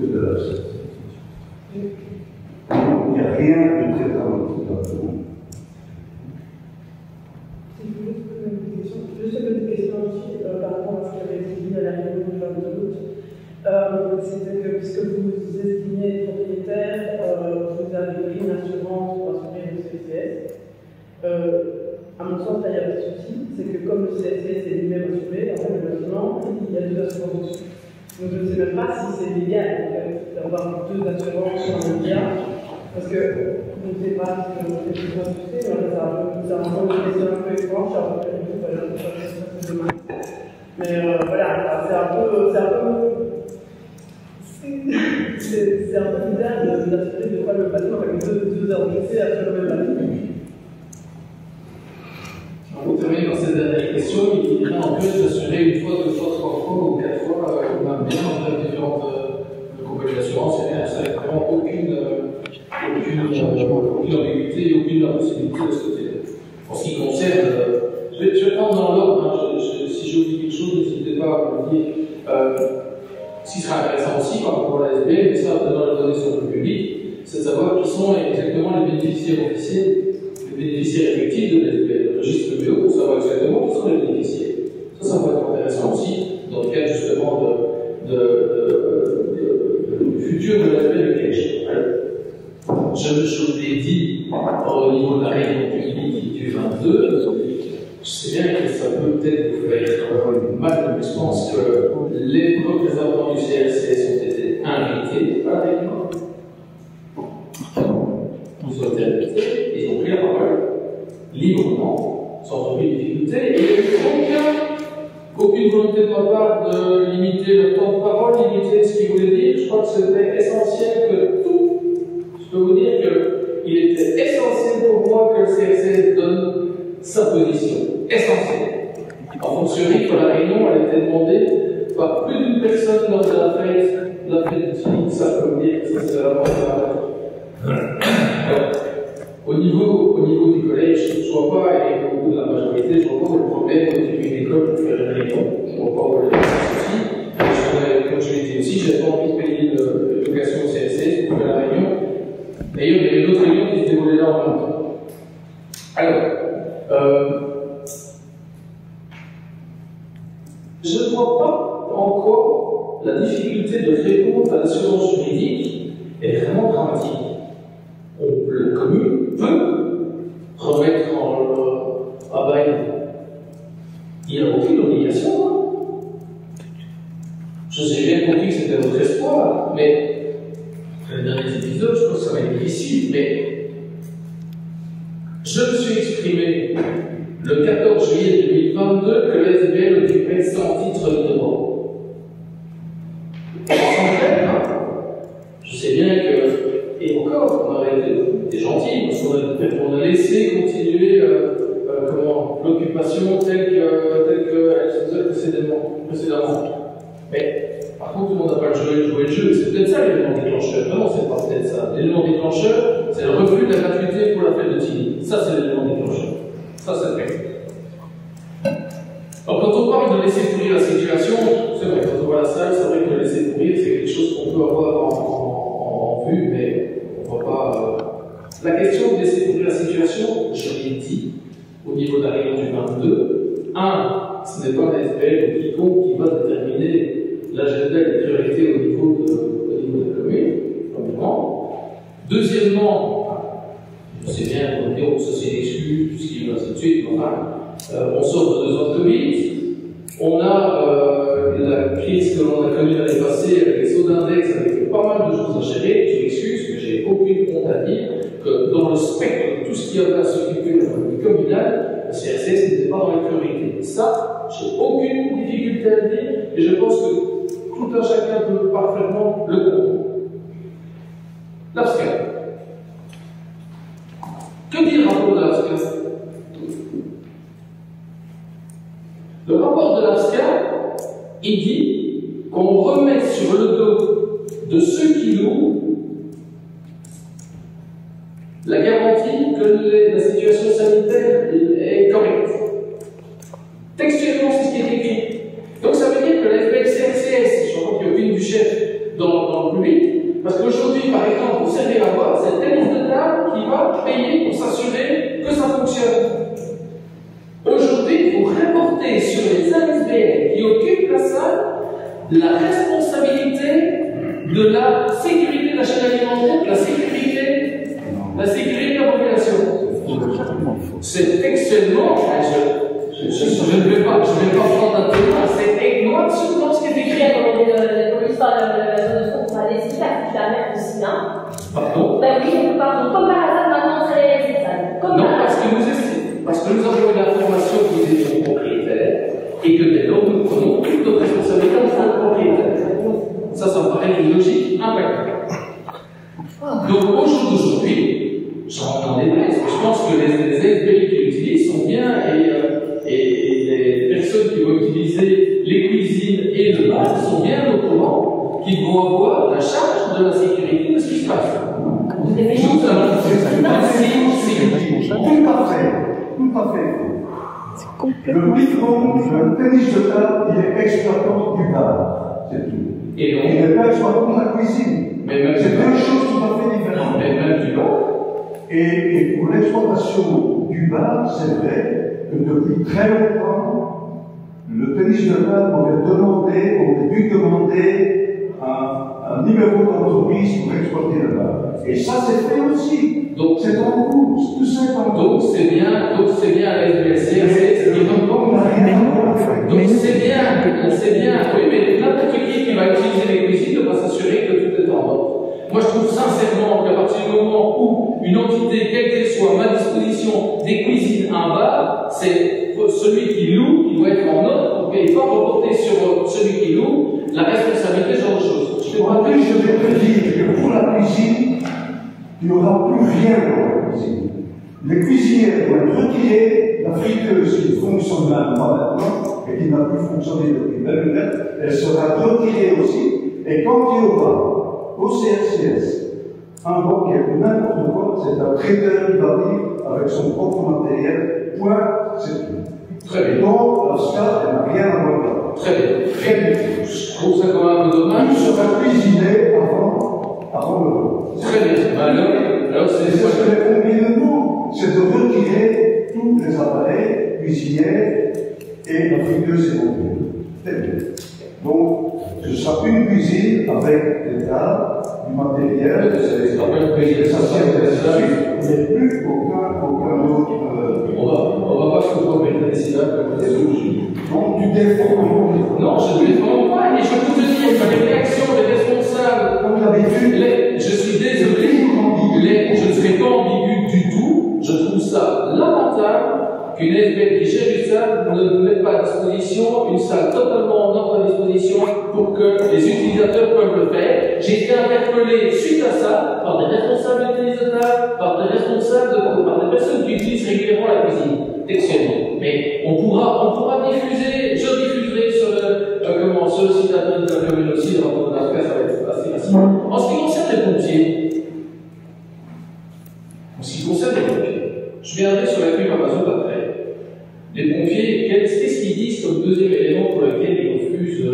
de la recette. Il n'y a rien de très dramatique là-dedans. Juste une petite question aussi par rapport à ce qui avait été dit à la réunion du 22 août. C'était que, puisque vous estimiez propriétaire, vous avez pris une assurance pour assurer le CCS. À mon sens, là, il y a un souci, c'est que comme le CCS est lui-même assuré, en fait, le bâtiment, il y a deux assurances dessus. Donc je ne sais même pas si c'est légal en fait, d'avoir deux assurances sur un bien, parce que je ne sais pas si on est plus ajusté, mais ça rend une question un peu étrange, ça va faire du coup, demain. Mais voilà, c'est un peu bizarre d'assurer de quoi le bâtiment avec deux encaissés à sur le même bâtiment. Pour terminer dans cette dernière question, il est en plus d'assurer une fois, deux fois, trois fois ou quatre fois qu'on a bien en fait différentes compagnies d'assurance, et bien ça n'a vraiment aucune ambiguïté et aucune impossibilité de ce côté-là. En ce qui concerne, je vais prendre dans l'ordre, si j'ai oublié quelque chose, n'hésitez pas à me dire. Ce qui sera intéressant aussi par rapport à la SBL, mais ça, dans les données sur le public, c'est de savoir qui sont exactement les bénéficiaires officiels, les bénéficiaires effectifs de la SBL. Le registre BO pour savoir exactement qui sont les bénéficiaires. Ça va être intéressant aussi, dans le cadre justement du futur de la SBL de Cage. Je vous l'ai dit au niveau de la réunion publique du 22, je sais bien que ça peut peut-être vous faire mal, mais je pense que les représentants du CRCS ont été invités à la réunion. Ils ont été invités, ils ont pris la parole librement, sans aucune difficulté, et il n'y a aucune volonté de ma part de limiter le temps de parole, limiter ce qu'ils voulaient dire. Je crois que c'était essentiel que tout. Je peux vous dire qu'il était essentiel pour moi que le CRCS donne sa position. Essentiel. En fonctionnerie, quand la réunion elle était demandée par plus d'une personne lors de la fête du Chili, ça peut me dire que ça c'est vraiment au niveau du collège, je ne vois pas, et au bout de la majorité, je ne vois pas le problème d'occuper une école pour faire une réunion. Je ne vois pas où le souci. Comme je l'ai dit aussi, je n'avais pas envie de payer l'éducation au CSS pour faire la réunion. D'ailleurs, il y avait une autre réunion qui se déroulait là en même temps. Alors, je ne vois pas encore la difficulté de répondre à l'assurance juridique est vraiment dramatique. La commune peut remettre à bail. Il n'y a aucune obligation. Je sais bien compris que c'était notre espoir, mais après les derniers épisodes, je pense que ça va être difficile, mais je me suis exprimé le 14 juillet 2022 que l'SBL occupait sans titre de droit. Sans faire, je sais bien que, et encore, on aurait été gentils, parce qu'on a laissé continuer l'occupation telle qu'elle se faisait précédemment. Mais, par contre, tout le monde n'a pas joué le jeu, c'est peut-être ça l'élément déclencheur. Non, c'est pas peut-être ça. L'élément déclencheur, c'est le refus de la gratuité pour la fête de Tilly. Ça, c'est l'élément déclencheur. Ça, c'est vrai. Alors, quand on parle de laisser pourrir la situation, c'est vrai, quand on voit la salle, c'est vrai que laisser pourrir, c'est quelque chose qu'on peut avoir en vue, mais on ne va pas. La question de laisser pourrir la situation, je l'ai dit au niveau de la réunion du 22, Je sais bien qu'on dit, oh, ça c'est l'excuse, tout ce qui va, ainsi de suite, enfin, on sort de 2 ans de Covid, on a la crise que l'on a connue l'année passée avec les sauts d'index, avec pas mal de choses à gérer. Je m'excuse, mais j'ai aucune honte à dire que dans le spectre de tout ce qui avait à s'occuper de la communale, le CRCS n'était pas dans les priorités. Ça, j'ai aucune difficulté à le dire, et je pense que tout un chacun peut parfaitement le comprendre. L'AFSCA. Que dit le rapport de l'AFSCA? Le rapport de l'AFSCA, il dit qu'on remet sur le dos de ceux qui louent la garantie que la situation sanitaire est correcte. Textuellement, c'est ce qui est écrit. Donc ça veut dire que la FPL-CRCS, je crois qu'il n'y a aucune du chef dans le public, parce qu'aujourd'hui, par exemple, pour servir à boire, c'est le tennis de table qui va payer pour s'assurer que ça fonctionne. Aujourd'hui, il faut reporter sur les ASBL qui occupent la salle la responsabilité de la sécurité de la chaîne alimentaire, de la sécurité de la population. C'est textuellement, je ne vais pas prendre un témoin, c'est exactement ce qui est écrit. La police par la zone de fond pour aller ici, qui la mettre aussi, hein. Pardon? Ben oui, pardon. Comme par hasard, maintenant, c'est ça. Non, parce que nous avons eu l'information que nous étions propriétaires et que dès lors nous prenons toute notre responsabilité en tant que propriétaires. Ça me paraît une logique impeccable. Donc au jour d'aujourd'hui, j'en entends des baisses, je pense que les SBI qui l'utilisent sont bien et les personnes qui vont utiliser les cuisines et le bar sont bien au courant qu'ils vont avoir la charge de la sécurité de ce qui se passe. Tout à fait. Le biberon, le tennis de table, il est exploitant du bar. C'est tout. Et donc, il n'est pas exploitant de la cuisine. C'est deux choses tout à fait différentes. Mais même du bar. Et pour l'exploitation du bar, c'est vrai que depuis très longtemps, le tennis de table on a dû demander un numéro d'entreprise pour exploiter le bar. Et ça, c'est fait aussi. Donc, c'est en cours, tout ça est en cours. Donc, c'est bien à la FBSC, donc, c'est bien, oui, mais n'importe qui va utiliser les cuisines doit s'assurer que tout est en ordre. Moi, je trouve sincèrement qu'à partir du moment où une entité, quelle qu'elle soit, à ma disposition des cuisines, un bar, c'est celui qui loue qui doit être en ordre, et pas reporter sur celui qui loue la responsabilité de ce genre de choses. En plus, je vais te dire que pour la cuisine, il n'y aura plus rien dans la cuisine. Les cuisinières vont être retirées, la friteuse qui fonctionne maintenant et qui n'a plus fonctionné depuis 2009, elle sera retirée aussi. Et quand il y aura au CRCS un banquier ou n'importe quoi, c'est un traiteur qui va vivre avec son propre matériel, point, c'est tout. Très bien. Donc, la SCA, elle n'a rien à voir là. Très bien. Je trouve ça quand même un peu dommage. Il sera cuisiné avant le repas. Très bien. Alors c'est ce que j'ai compris de nous, c'est de retirer tous les appareils cuisiniers et la friteuse et pompiers. Donc, ce sera une cuisine avec des tables, du matériel, c'est pas une cuisine, il n'y a plus aucun autre. On va pas se compromettre les syllabes comme des autres. Donc, tu défends. Non, je ne défends pas, et je peux te dire que les réactions des responsables, comme d'habitude, je suis désolé, je ne serai pas ambigu du tout. Je trouve ça lamentable qu'une SBL qui gère une salle ne mette pas à disposition une salle totalement en ordre à disposition pour que les utilisateurs peuvent le faire. J'ai été interpellé suite à ça par des responsables d'utilisateurs, par des responsables, par des personnes qui utilisent régulièrement la cuisine, textuellement. Mais on pourra diffuser, je diffuserai sur le site internet de la commune aussi, dans la presse, ça va être assez facile. En ce qui concerne les pompiers, je viendrai sur la pub Amazon après. Les pompiers, qu'est-ce qu'ils disent comme deuxième élément pour lequel ils refusent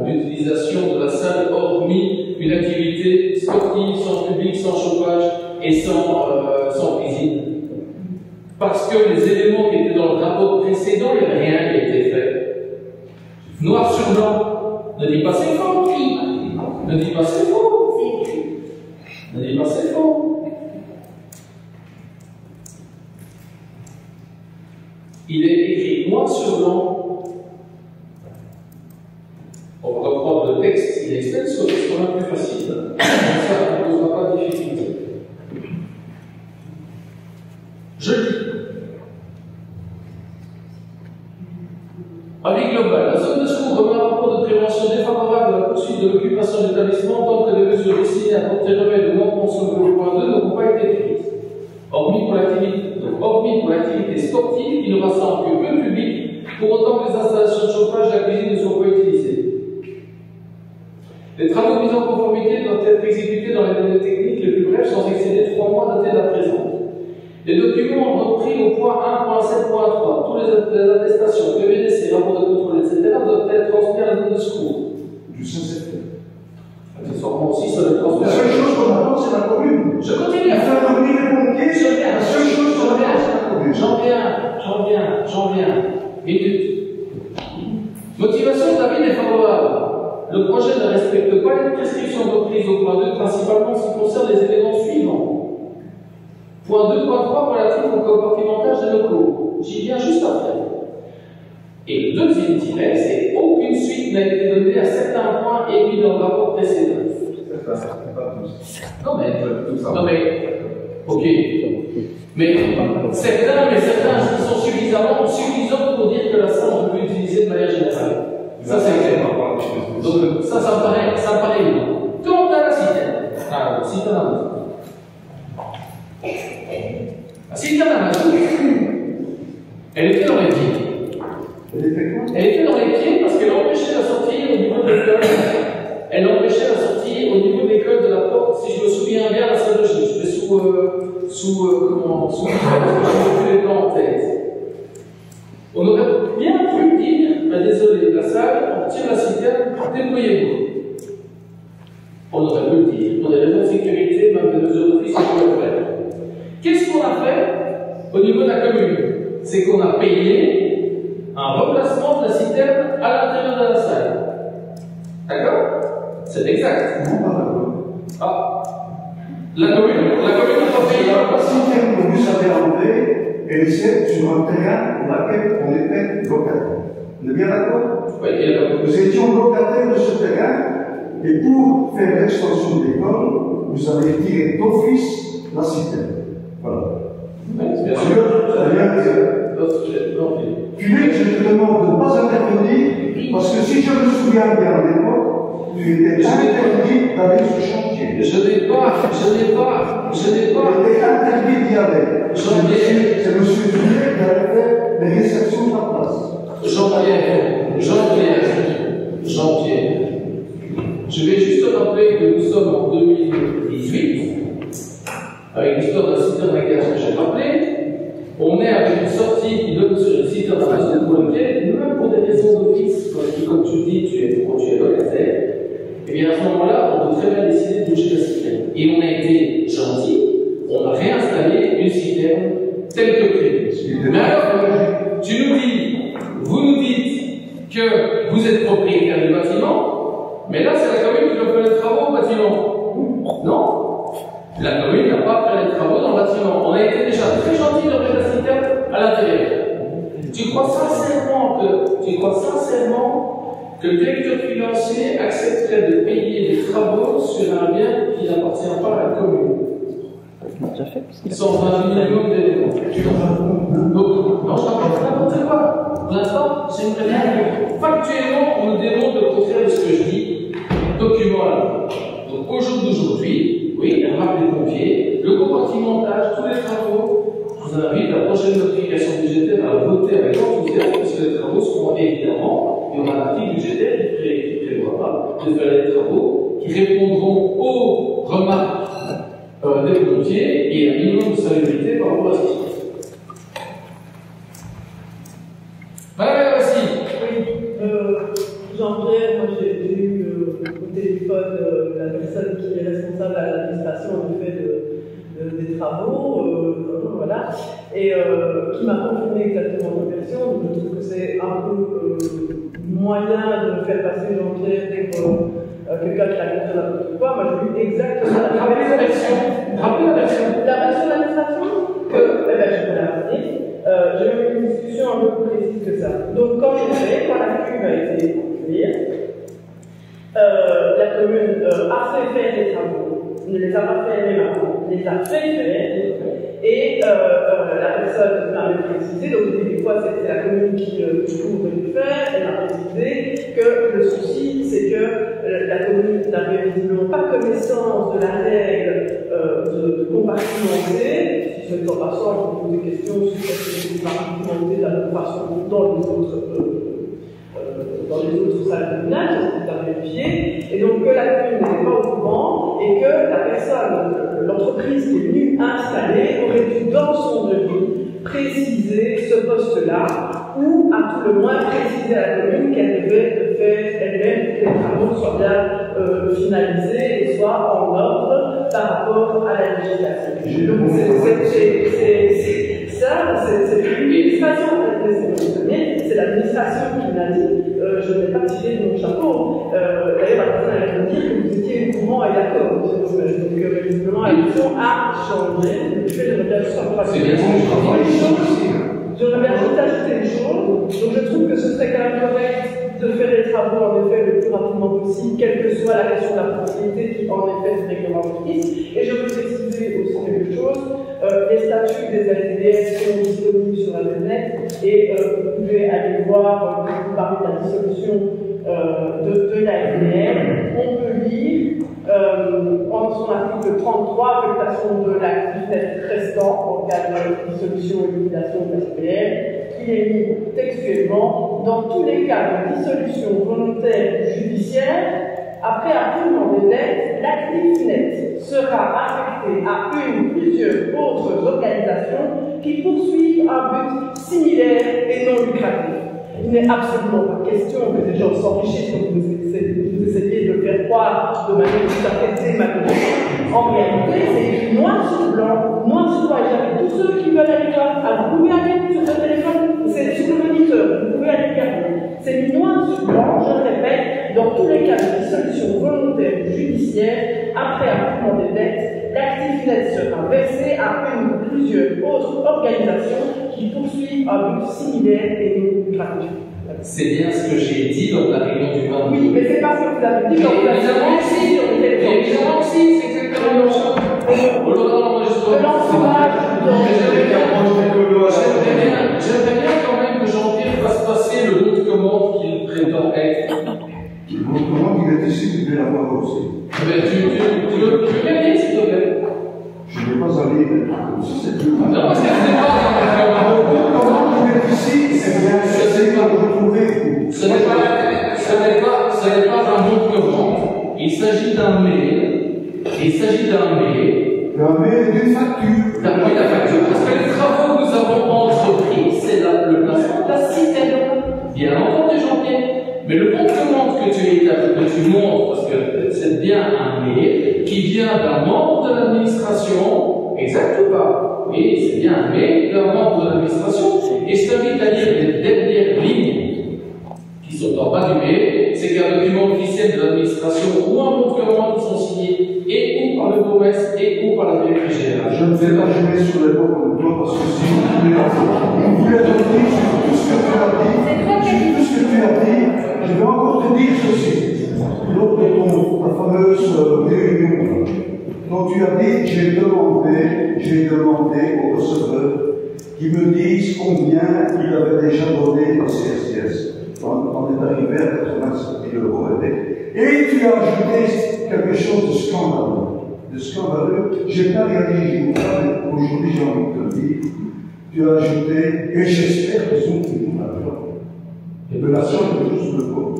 l'utilisation de la salle, hormis une activité sportive, sans public, sans chauffage et sans cuisine? Parce que les éléments qui étaient dans le rapport précédent, il n'y avait rien qui a été fait. Noir sur blanc. Ne dis pas c'est faux. Ne dis pas c'est faux. Ne dis pas c'est faux. il est écrit noir sur blanc. On va reprendre le texte, il est extenso, ce sera plus facile. Ça ne posera pas de difficulté. Je lis. Avis global. La zone de secours remet un rapport de prévention défavorable à la poursuite de l'occupation de l'établissement tant que les mesures destinées à porter remède au manquement soulevé au point 2 n'auront pas été prises. Hormis pour l'activité sportive qui ne rassemble que peu public, pour autant que les installations de chauffage de la cuisine ne soient pas utilisées. Les travaux mis en conformité doivent être exécutés dans les délais techniques les plus brefs sans excéder 3 mois datés de la présente. Les documents repris au point 1.7.3, toutes les attestations, PVDC, rapports de contrôle, etc., doivent être transmis à la zone de secours. Du 5 septembre. Accessoirement aussi, ça doit être transmis La à seule chose qu'on attend, c'est la commune. Je continue. Il faut revenir les pompiers, c'est la seule chose qu'on attend, c'est la commune. J'en viens. Minute. Motivation d'avis défavorable. Le projet ne respecte pas les prescriptions reprises au point 2, principalement en ce qui concerne les éléments suivants. Point 2.3 relatif au compartimentage des locaux. J'y viens juste après. Et le deuxième tiret, c'est aucune suite n'a été donnée à certains points émis dans le rapport précédent. Non mais, ok. Mais certains qui sont suffisants pour dire que la salle peut utiliser de manière générale. Ça c'est clair. Donc ça me paraît évident. Quant à la citerne, la citerne à mazout, elle était dans les pieds. Elle était dans les pieds parce qu'elle empêchait la sortie au niveau de l'école. Elle empêchait la sortie au niveau de l'école de la porte, si je me souviens bien, la salle de gym. Je vais sous les plans en tête. On aurait bien pu dire, désolé, la salle, on tire la citerne, déployez-vous. On aurait pu le dire, pour des raisons de sécurité, même des mesures d'office, on peut le faire. Qu'est-ce qu'on a fait au niveau de la commune? C'est qu'on a payé un remplacement de la citerne à l'intérieur de la salle. D'accord? C'est exact. Ah. La commune n'a pas payé. La citerne que vous avez enlevée, elle est sur un terrain pour lequel on était locataire. On est bien d'accord? Oui, et d'accord. Nous étions locataires de ce terrain, et pour faire l'extension de l'école, vous avez tiré d'office la citerne. Voilà. Bien sûr. Philippe, je te demande de ne pas intervenir, parce que si je me souviens bien à l'époque, tu étais interdit d'aller sur le chantier. Je n'ai pas. Tu étais interdit d'y aller. C'est M. Philippe qui avait fait les réceptions de la place. Jean-Pierre. Je vais juste rappeler que nous sommes en 2018, avec l'histoire de la citerne à gaz que j'ai rappelé. On est avec une sortie qui donne sur une citerne à gaz pour lequel, même pour des raisons d'office, comme tu dis, tu es locataire, et bien à ce moment-là, on peut très bien décider de bouger la citerne. Et on a été gentil, on a réinstallé une citerne telle que prévue. Mais alors, vous nous dites que vous êtes propriétaire du bâtiment, mais là, c'est la commune qui doit faire les travaux au bâtiment. Non? La commune n'a pas fait les travaux dans le bâtiment. On a été déjà très gentil de mettre la citerne à l'intérieur. Tu crois sincèrement que le directeur financier accepterait de payer des travaux sur un bien qui n'appartient pas à la commune? Sans un minimum d'éléments. Donc, non, je raconte n'importe quoi. Pour l'instant, j'aimerais bien. Factuellement, on me démontre le contraire de ce que je dis. Document à la. Donc, au jour d'aujourd'hui, oui, elle marque des pompiers, le compartimentage, tous les travaux. Je vous invite à la prochaine notification budgétaire à voter avec enthousiasme, parce que les travaux seront évidemment, il y aura un article budgétaire qui prévoira de faire des travaux qui répondront aux remarques des pompiers et un minimum de salubrité par rapport à ce qui se passe. Madame Rossi. Oui, Jean-Pierre, moi j'ai eu au téléphone la personne qui est responsable à l'administration du fait des travaux, voilà, et qui m'a confirmé exactement ma version. Donc je trouve que c'est un peu moyen de faire passer Jean-Pierre pour quelqu'un qui raconte n'importe quoi. Moi j'ai eu exactement la Rappelez la version. La version de l'administration je peux la rappeler. J'ai eu une discussion un peu plus précise que ça. Donc, quand la cuve a été construite, la commune a fait faire des travaux, ne les a pas fait elle-même avant, les a fait faire, et la personne m'avait précisé, donc des fois c'était la commune qui pouvait le faire, elle a précisé que le souci c'est que la commune n'avait visiblement pas connaissance de la règle de compartimenter. Si ce n'est pas ça, on pose des questions sur ce que c'est compartimenter de la même façon dans les autres salles communales, c'est à vérifier, et donc que la commune n'était pas au courant et que la personne, l'entreprise qui est venue installer aurait dû dans son devis préciser ce poste-là ou à tout le moins préciser à la commune qu'elle devait faire elle-même que les travaux soient bien finalisés et soient en ordre par rapport à la législation. Donc c'est l'administration, c'est l'administration qui l'a dit. Je ne vais pas tirer de mon chapeau. D'ailleurs, la personne allait me dire que vous étiez au courant et d'accord. Donc, visiblement, la question a changé. J'aimerais bien juste ajouter une chose. Donc, je trouve que ce serait quand même correct de faire les travaux, en effet, le plus rapidement possible, quelle que soit la question de la propriété qui, en effet, se réglementarise. Et je veux préciser aussi quelque chose. Les statuts des LDS sont disponibles sur Internet et vous pouvez aller voir, quand vous parlez de la dissolution de la LDR, on peut lire en son article 33, affectation de l'actif net restant en cas de dissolution et liquidation de la SPR, qui est mis textuellement dans tous les cas de dissolution volontaire ou judiciaire. Après appurement des dettes, l'actif net sera affecté à une ou plusieurs autres organisations qui poursuivent un but similaire et non lucratif. Il n'est absolument pas question que des gens s'enrichissent comme vous essayez de le faire croire de manière tout à fait démagogique. En réalité, c'est écrit noir sur blanc, et j'invite tous ceux qui veulent aller voir. Alors, vous pouvez aller sur le téléphone, c'est sur le moniteur, vous pouvez aller regarder. C'est mis noir sur blanc, je le répète, dans tous les cas de dissolution volontaire ou judiciaire, après appurement des dettes, l'actif net sera versé à une ou plusieurs autres organisations qui poursuivent un but similaire et non lucratif. C'est bien ce que j'ai dit dans la réunion du 22. Oui, mais c'est pas ce que vous avez dit quand vous avez dit sur le téléphone. Évidemment, si, c'est exactement la même chose. J'aimerais bien quand même que Jean-Pierre fasse passer le bon de commande qu'il prétend être. Le bon de commande, il est ici, tu peux l'avoir aussi. Mais tu veux bien dire, s'il te plaît? Je ne vais pas aller comme ça, c'est plus mal. Non, parce que c'est pas le bon de commande qui est ici, c'est bien, c'est pas de retrouver. Ce n'est pas un bon de commande. Il s'agit d'un mail. Un mail d'une facture. Oui, la facture. Parce que les travaux que nous avons entrepris, c'est le placement de la citerne. Bien entendu, Jean-Pierre. Mais le bon de commande que tu montres, parce que c'est bien un mail qui vient d'un membre de l'administration, exact ou pas? Oui, c'est bien un mail d'un membre de l'administration. Et je t'invite à lire les dernières lignes qui sont en bas du mail. C'est qu'un document officiel de l'administration ou un bon de commande qui sont signés et ou par le bourgmestre et ou par la directrice générale. Je ne vais pas jouer sur les bords de toi parce que si vous voulez donner tout ce que tu as dit, je vais encore te dire ceci. Lors de ta fameuse réunion, dont tu as dit, j'ai demandé aux receveurs qui me disent combien il avait déjà donné au CSIS. On est arrivé à 87 000 €. Et tu as ajouté quelque chose de scandaleux. Je n'ai pas réalisé, mais aujourd'hui j'ai envie de te le dire. Tu as ajouté, et j'espère qu'ils ont toujours l'argent. Et de la somme de tous le corps.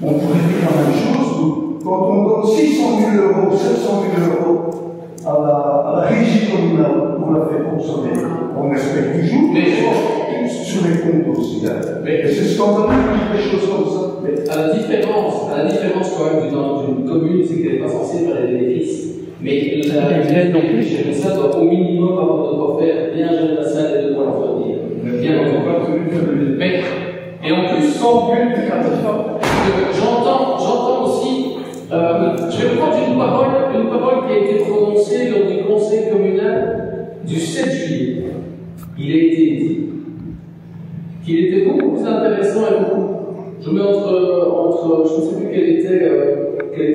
On pourrait dire la même chose, quand on donne 600 000 €, 700 000 € à la régie communale pour la faire consommer, on espère toujours sur les comptes aussi. Mais c'est scandaleux des choses comme ça. Mais à la différence quand même d'une commune, c'est qu'elle n'est pas censée faire les bénéfices. Mais la régie non plus, gérer ça doit au minimum avoir de quoi faire, bien gérer la salle et de quoi la fournir. Bien entendu. Mais, et en plus, sans but lucratif. J'entends aussi, je vais prendre une parole qui a été prononcée lors du conseil communal du 7 juillet. Il a été dit qu'il était beaucoup plus intéressant et beaucoup. Je mets entre je ne sais plus quel était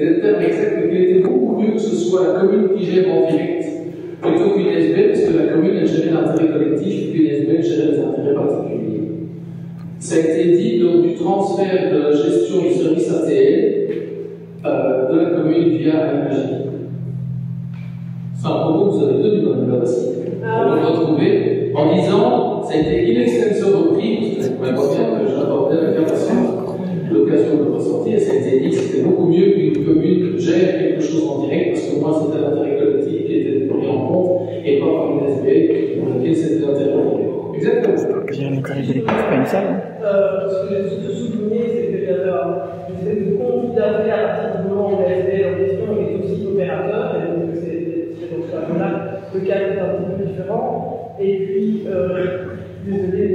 le terme exact, mais qu'il était beaucoup mieux que ce soit la commune qui gère en direct plutôt qu'une SB, parce que la commune elle gérait l'intérêt collectif et qu'une SB elle gérait les intérêts particuliers. Ça a été dit lors du transfert de la gestion du service ATL de la commune via MJ. C'est un propos que vous avez tenu dans le aussi. On le retrouver en disant ça a été in extenso repris, parce que vous voyez bien que j'apportais la capacité, l'occasion de ressortir, ça a été dit que c'était beaucoup mieux qu'une commune gère quelque chose en direct, parce que moi c'était l'intérêt collectif qui était pris en compte et pas par une SB pour laquelle c'était l'intérêt privé. Exactement. Gérer l'intérêt collectif, pas une salle. Ce que j'ai surtout souligné, c'est qu'il y avait une espèce de conflit d'intérêt à partir du moment où la SB en question est aussi opérateur, et donc c'est donc là le cadre est un petit peu différent. Et puis, désolé de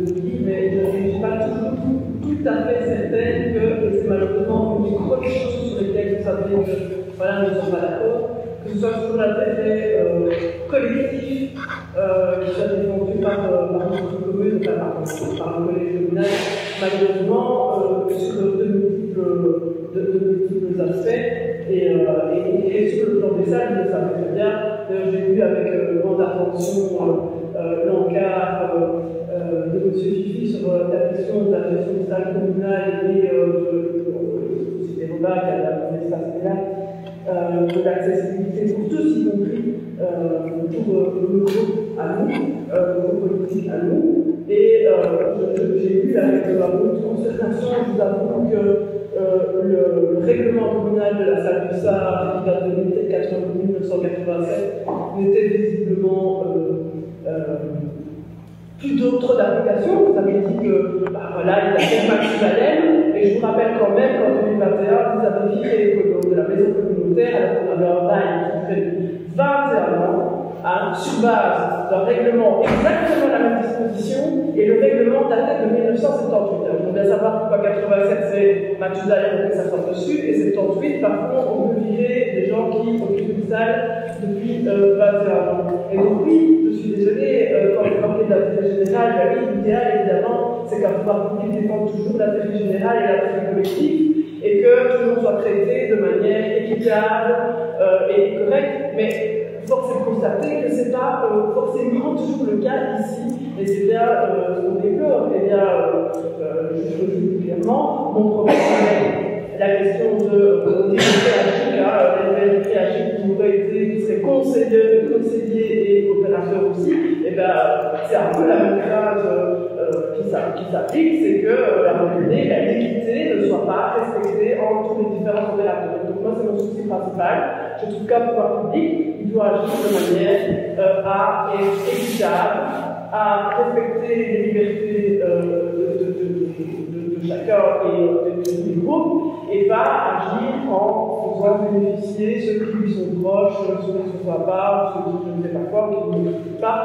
dire, mais je ne suis pas tout à fait certaine que c'est malheureusement une grosse chose sur lesquelles vous savez que voilà, nous ne sommes pas d'accord, que ce soit sur l'intérêt collectif qui soit défendu par notre commune, par le collège communal, malheureusement, sur de multiples aspects. Et sur le plan des salles, vous le savez très bien, j'ai vu avec grande attention l'encart de M. Fifi sur la question de la gestion des salles communales et des repas à l'espace pénal, de l'accessibilité pour tous, y compris pour le groupe à nous, le groupe politique à nous. Et j'ai vu avec beaucoup de concertation, je vous avoue que le règlement communal de la salle du Sar, qui date de 1987, n'était visiblement plus d'autres d'application. Vous avez dit que, voilà, il a fait Mathusalem, et je vous rappelle quand même qu'en 2021, vous avez viré l'écolo de la maison communautaire, alors qu'on avait un bail qui fait 21 ans, sur base d'un règlement exactement la même disposition, et le règlement datait de 1978. Alors, on doit savoir pourquoi 87 c'est Mathusalem, ça sort dessus, et 78, par contre, on peut virer des gens qui occupent une salle depuis 21 ans. Et donc, oui, je suis désolée, quand on parle de l'intérêt général, oui, l'idéal, évidemment, c'est qu'un pouvoir public défende toujours l'intérêt général et l'intérêt collectif, et que tout le monde soit traité de manière équitable et correcte, mais force est de constater que ce n'est pas forcément toujours le cas ici, et c'est bien ce qu'on déplore. Et bien, je le dis clairement, mon problème, la question de les PHI qui seraient conseillers et opérateurs aussi, et bien, c'est un peu la même crainte qui s'applique, c'est que l'équité ne soit pas respectée entre les différents opérateurs. Donc moi, c'est mon souci principal. Je trouve qu'un pouvoir public, il doit agir de manière à être équitable, à respecter les libertés de chacun et du groupe, et pas agir en faisant bénéficier ceux qui lui sont proches, ceux qui ne sont pas, ceux qui ne sais pas quoi, qui ne font pas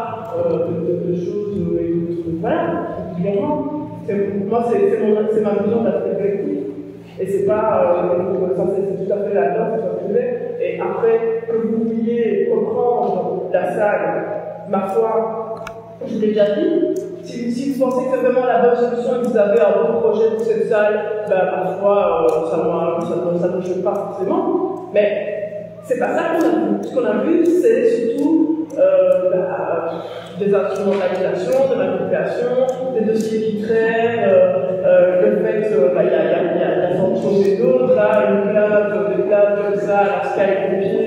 de choses. Voilà, clairement. Moi, c'est ma vision de l'aspect collectif. Et c'est pas. Ça, c'est tout à fait là-dedans, c'est tout à fait. Et après, que vous vouliez reprendre la salle, ma foi, je l'ai déjà dit. Si vous pensez que c'est vraiment la bonne solution et que vous avez un bon projet pour cette salle, ben, parfois, ça ne choque pas forcément. Mais c'est pas ça qu'on a vu. Ce qu'on a vu, c'est surtout des instrumentalisations, de manipulation, des dossiers qui traînent, le fait qu'il y a sanctionné d'autres, là, une plainte comme ça, la Sky Pompier,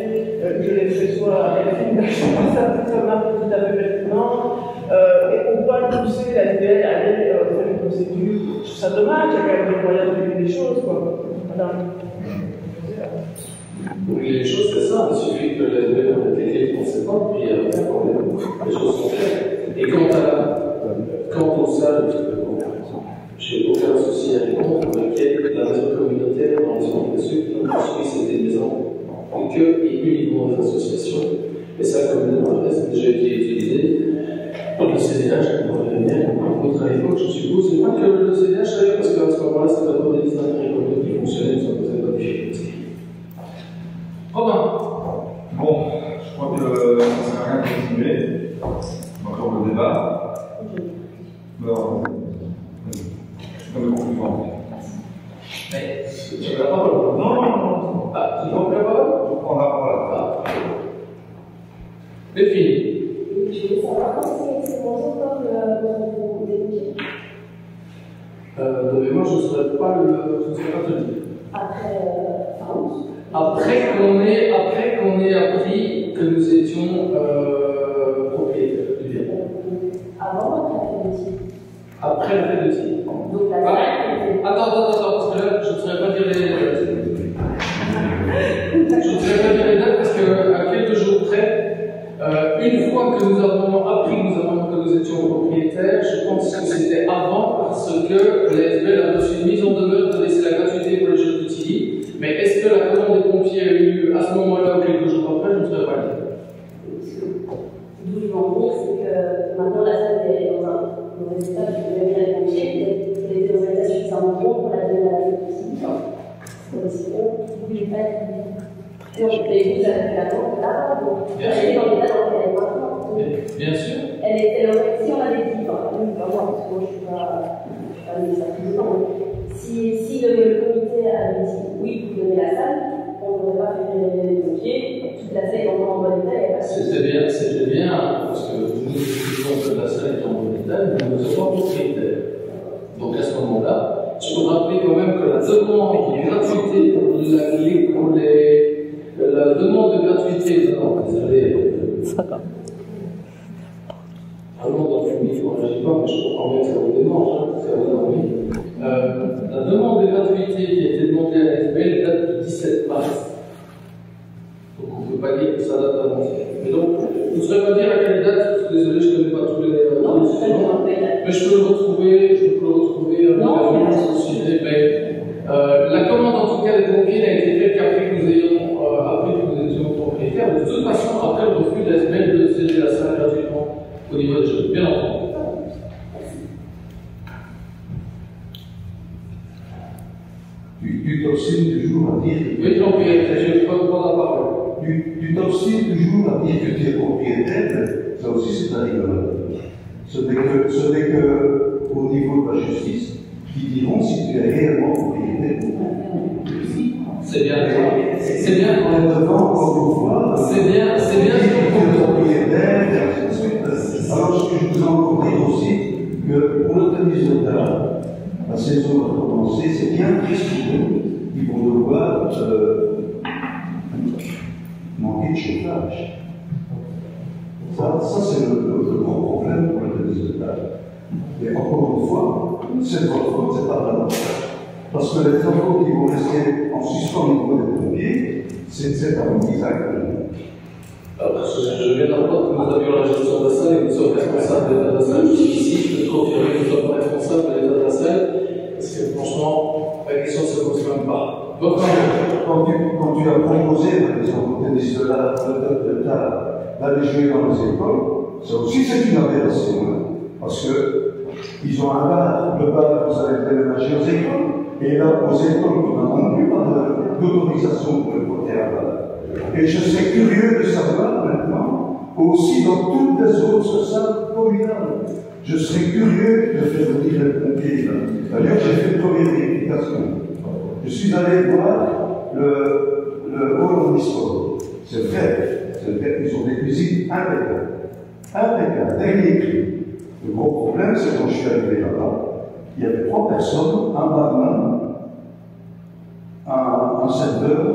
je l'ai fait soit à la ça marque tout à fait pertinent. Et on doit pousser la DPL à aller faire une procédure. Je trouve ça dommage, il y a quand même des moyens de régler les choses, quoi. Voilà. Pour régler les choses, c'est ça. Il suffit que la DPL ait été conséquente, puis il y a un problème. Les choses sont claires. Et quant aux salles, j'ai aucun souci à répondre, qu'il la maison communautaire dans les zones de ceux qui ont construit ces maisons, et uniquement des associations. Et ça, comme l'adresse a déjà été utilisé. Dans le CDH, pour revenir à votre époque, je suppose, c'est pas que le CDH, parce qu'à ce moment-là, c'est d'abord des listes d'intérêts communs qui fonctionnaient, ça ne posait pas de difficulté. Romain. Bon, je crois que ça ne sert à rien de continuer. Encore le débat. Alors, c'est moins encore des pompiers. De mémoire, je ne saurais pas te le dire. Après qu'on ait appris que nous étions propriétaires du bien. Avant ou après Après la fête de tir? la fête de tir. Donc la fête. Attends, parce que là, je ne saurais pas dire les dates. Je ne saurais pas dire les dates parce qu'à quelques jours près, une fois que nous avons appris que nous étions propriétaires, je pense que c'était avant parce que l'ASBL a reçu une mise en demeure de laisser la gratuité pour les jeux de Tilly. Mais est-ce que la commande des pompiers a eu lieu à ce moment-là ou quelques jours après? Je ne saurais pas dire. D'où je veux en venir, c'est que maintenant la salle est dans un état qui devient bien les pompiers, elle était dans un état suffisamment bon pour la donner à la police. Sinon, vous ne pouvez pas être. Donc, les vous avez la banque là, donc elle est dans l'état dans lequel elle est maintenant. Bien sûr. Elle aurait, si on avait dit, enfin, pas moi, parce que moi je ne suis pas ministre président, si le comité avait dit oui, vous donnez la salle, on n'aurait pas fait les pompiers, toute la salle est encore en bon état, il n'y a pas de. C'était bien, parce que nous disons que la salle est en bon état, nous ne sommes pas propriétaires. Donc à ce moment-là, je peux rappeler quand même que la demande de gratuité la demande de gratuité, non, désolé. Allons dans le micro, je ne sais pas, mais je comprends bien que ça vous démange, ça vous ennuie. La demande de gratuité qui a été demandée à l'ASBL date du 17 mars. Donc on ne peut pas dire que ça date d'avant-hier. Mais donc, je ne saurais pas dire à quelle date, désolé, je ne connais pas tous les mais je peux le retrouver la commande en tout cas des pompiers n'a été faite qu'après que nous ayons appris que nous étions propriétaires. De toute façon, après le refus de la SBL de céder la salle gratuitement au niveau des jeux, bien entendu. Tu t'obstines toujours à dire. Oui, propriétaire, je ne peux pas la parole. Tu t'obstines toujours à dire que tu es propriétaire, ça aussi c'est un rigolade. Ce n'est que au niveau de la justice qui diront si tu es réellement propriétaire ou non. C'est bien. C'est bien. On est devant encore une fois. C'est bien. Tu es propriétaire, et ainsi de suite. Alors je vous en dire aussi que pour le tennis de table, la saison va commencer, c'est bien triste pour eux. Ils vont devoir manquer de chauffage. Ça c'est le gros problème pour le tennis de table. Et encore une fois, c'est votre faute, c'est pas vraiment ça. Parce que les travaux qui vont rester en suspens au niveau des pompiers, c'est un design. Alors, je viens d'apprendre que nous avions la gestion de la salle et que nous sommes responsables de l'état de la salle. Je suis ici, je peux te confirmer que nous sommes responsables de l'état de la salle. Parce que franchement, la question ne se pose même pas. Donc, quand tu as proposé, par exemple, au tennis de d'aller jouer dans les écoles, ça aussi c'est une aberration. Hein, parce qu'ils ont un bar, le bar, vous allez déménager aux écoles, et là, aux écoles, nous n'avons plus d'autorisation pour le côté à bar. Et je serais curieux de savoir maintenant, aussi dans toutes les autres salles communales, je serais curieux de faire venir les pompiers. D'ailleurs, j'ai fait une première vérification. Je suis allé voir le hall omnisport. C'est vrai qu'ils ont des cuisines impeccables, techniques. Le gros problème, c'est quand je suis arrivé là-bas, il y avait 3 personnes, un barman, un serveur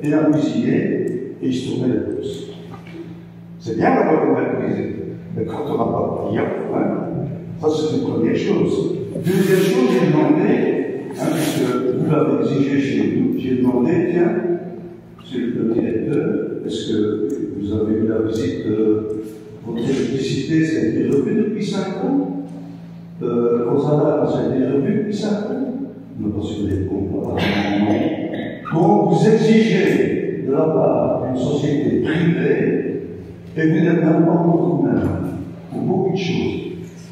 et un cuisinier, et ils se tournaient les pouces. C'est bien d'avoir une belle cuisine, mais quand on n'a pas de clients, hein, ça c'est une première chose. Deuxième chose, j'ai demandé, puisque vous l'avez exigé chez nous, j'ai demandé, tiens, monsieur le directeur, est-ce que vous avez eu la visite de votre électricité, ça a été revu depuis 5 ans? Vos alarmes, ça a été revu depuis 5 ans? On n'a pas su répondre. Donc, vous exigez de la part d'une société privée, et vous n'êtes même pas vous-même pour beaucoup de choses.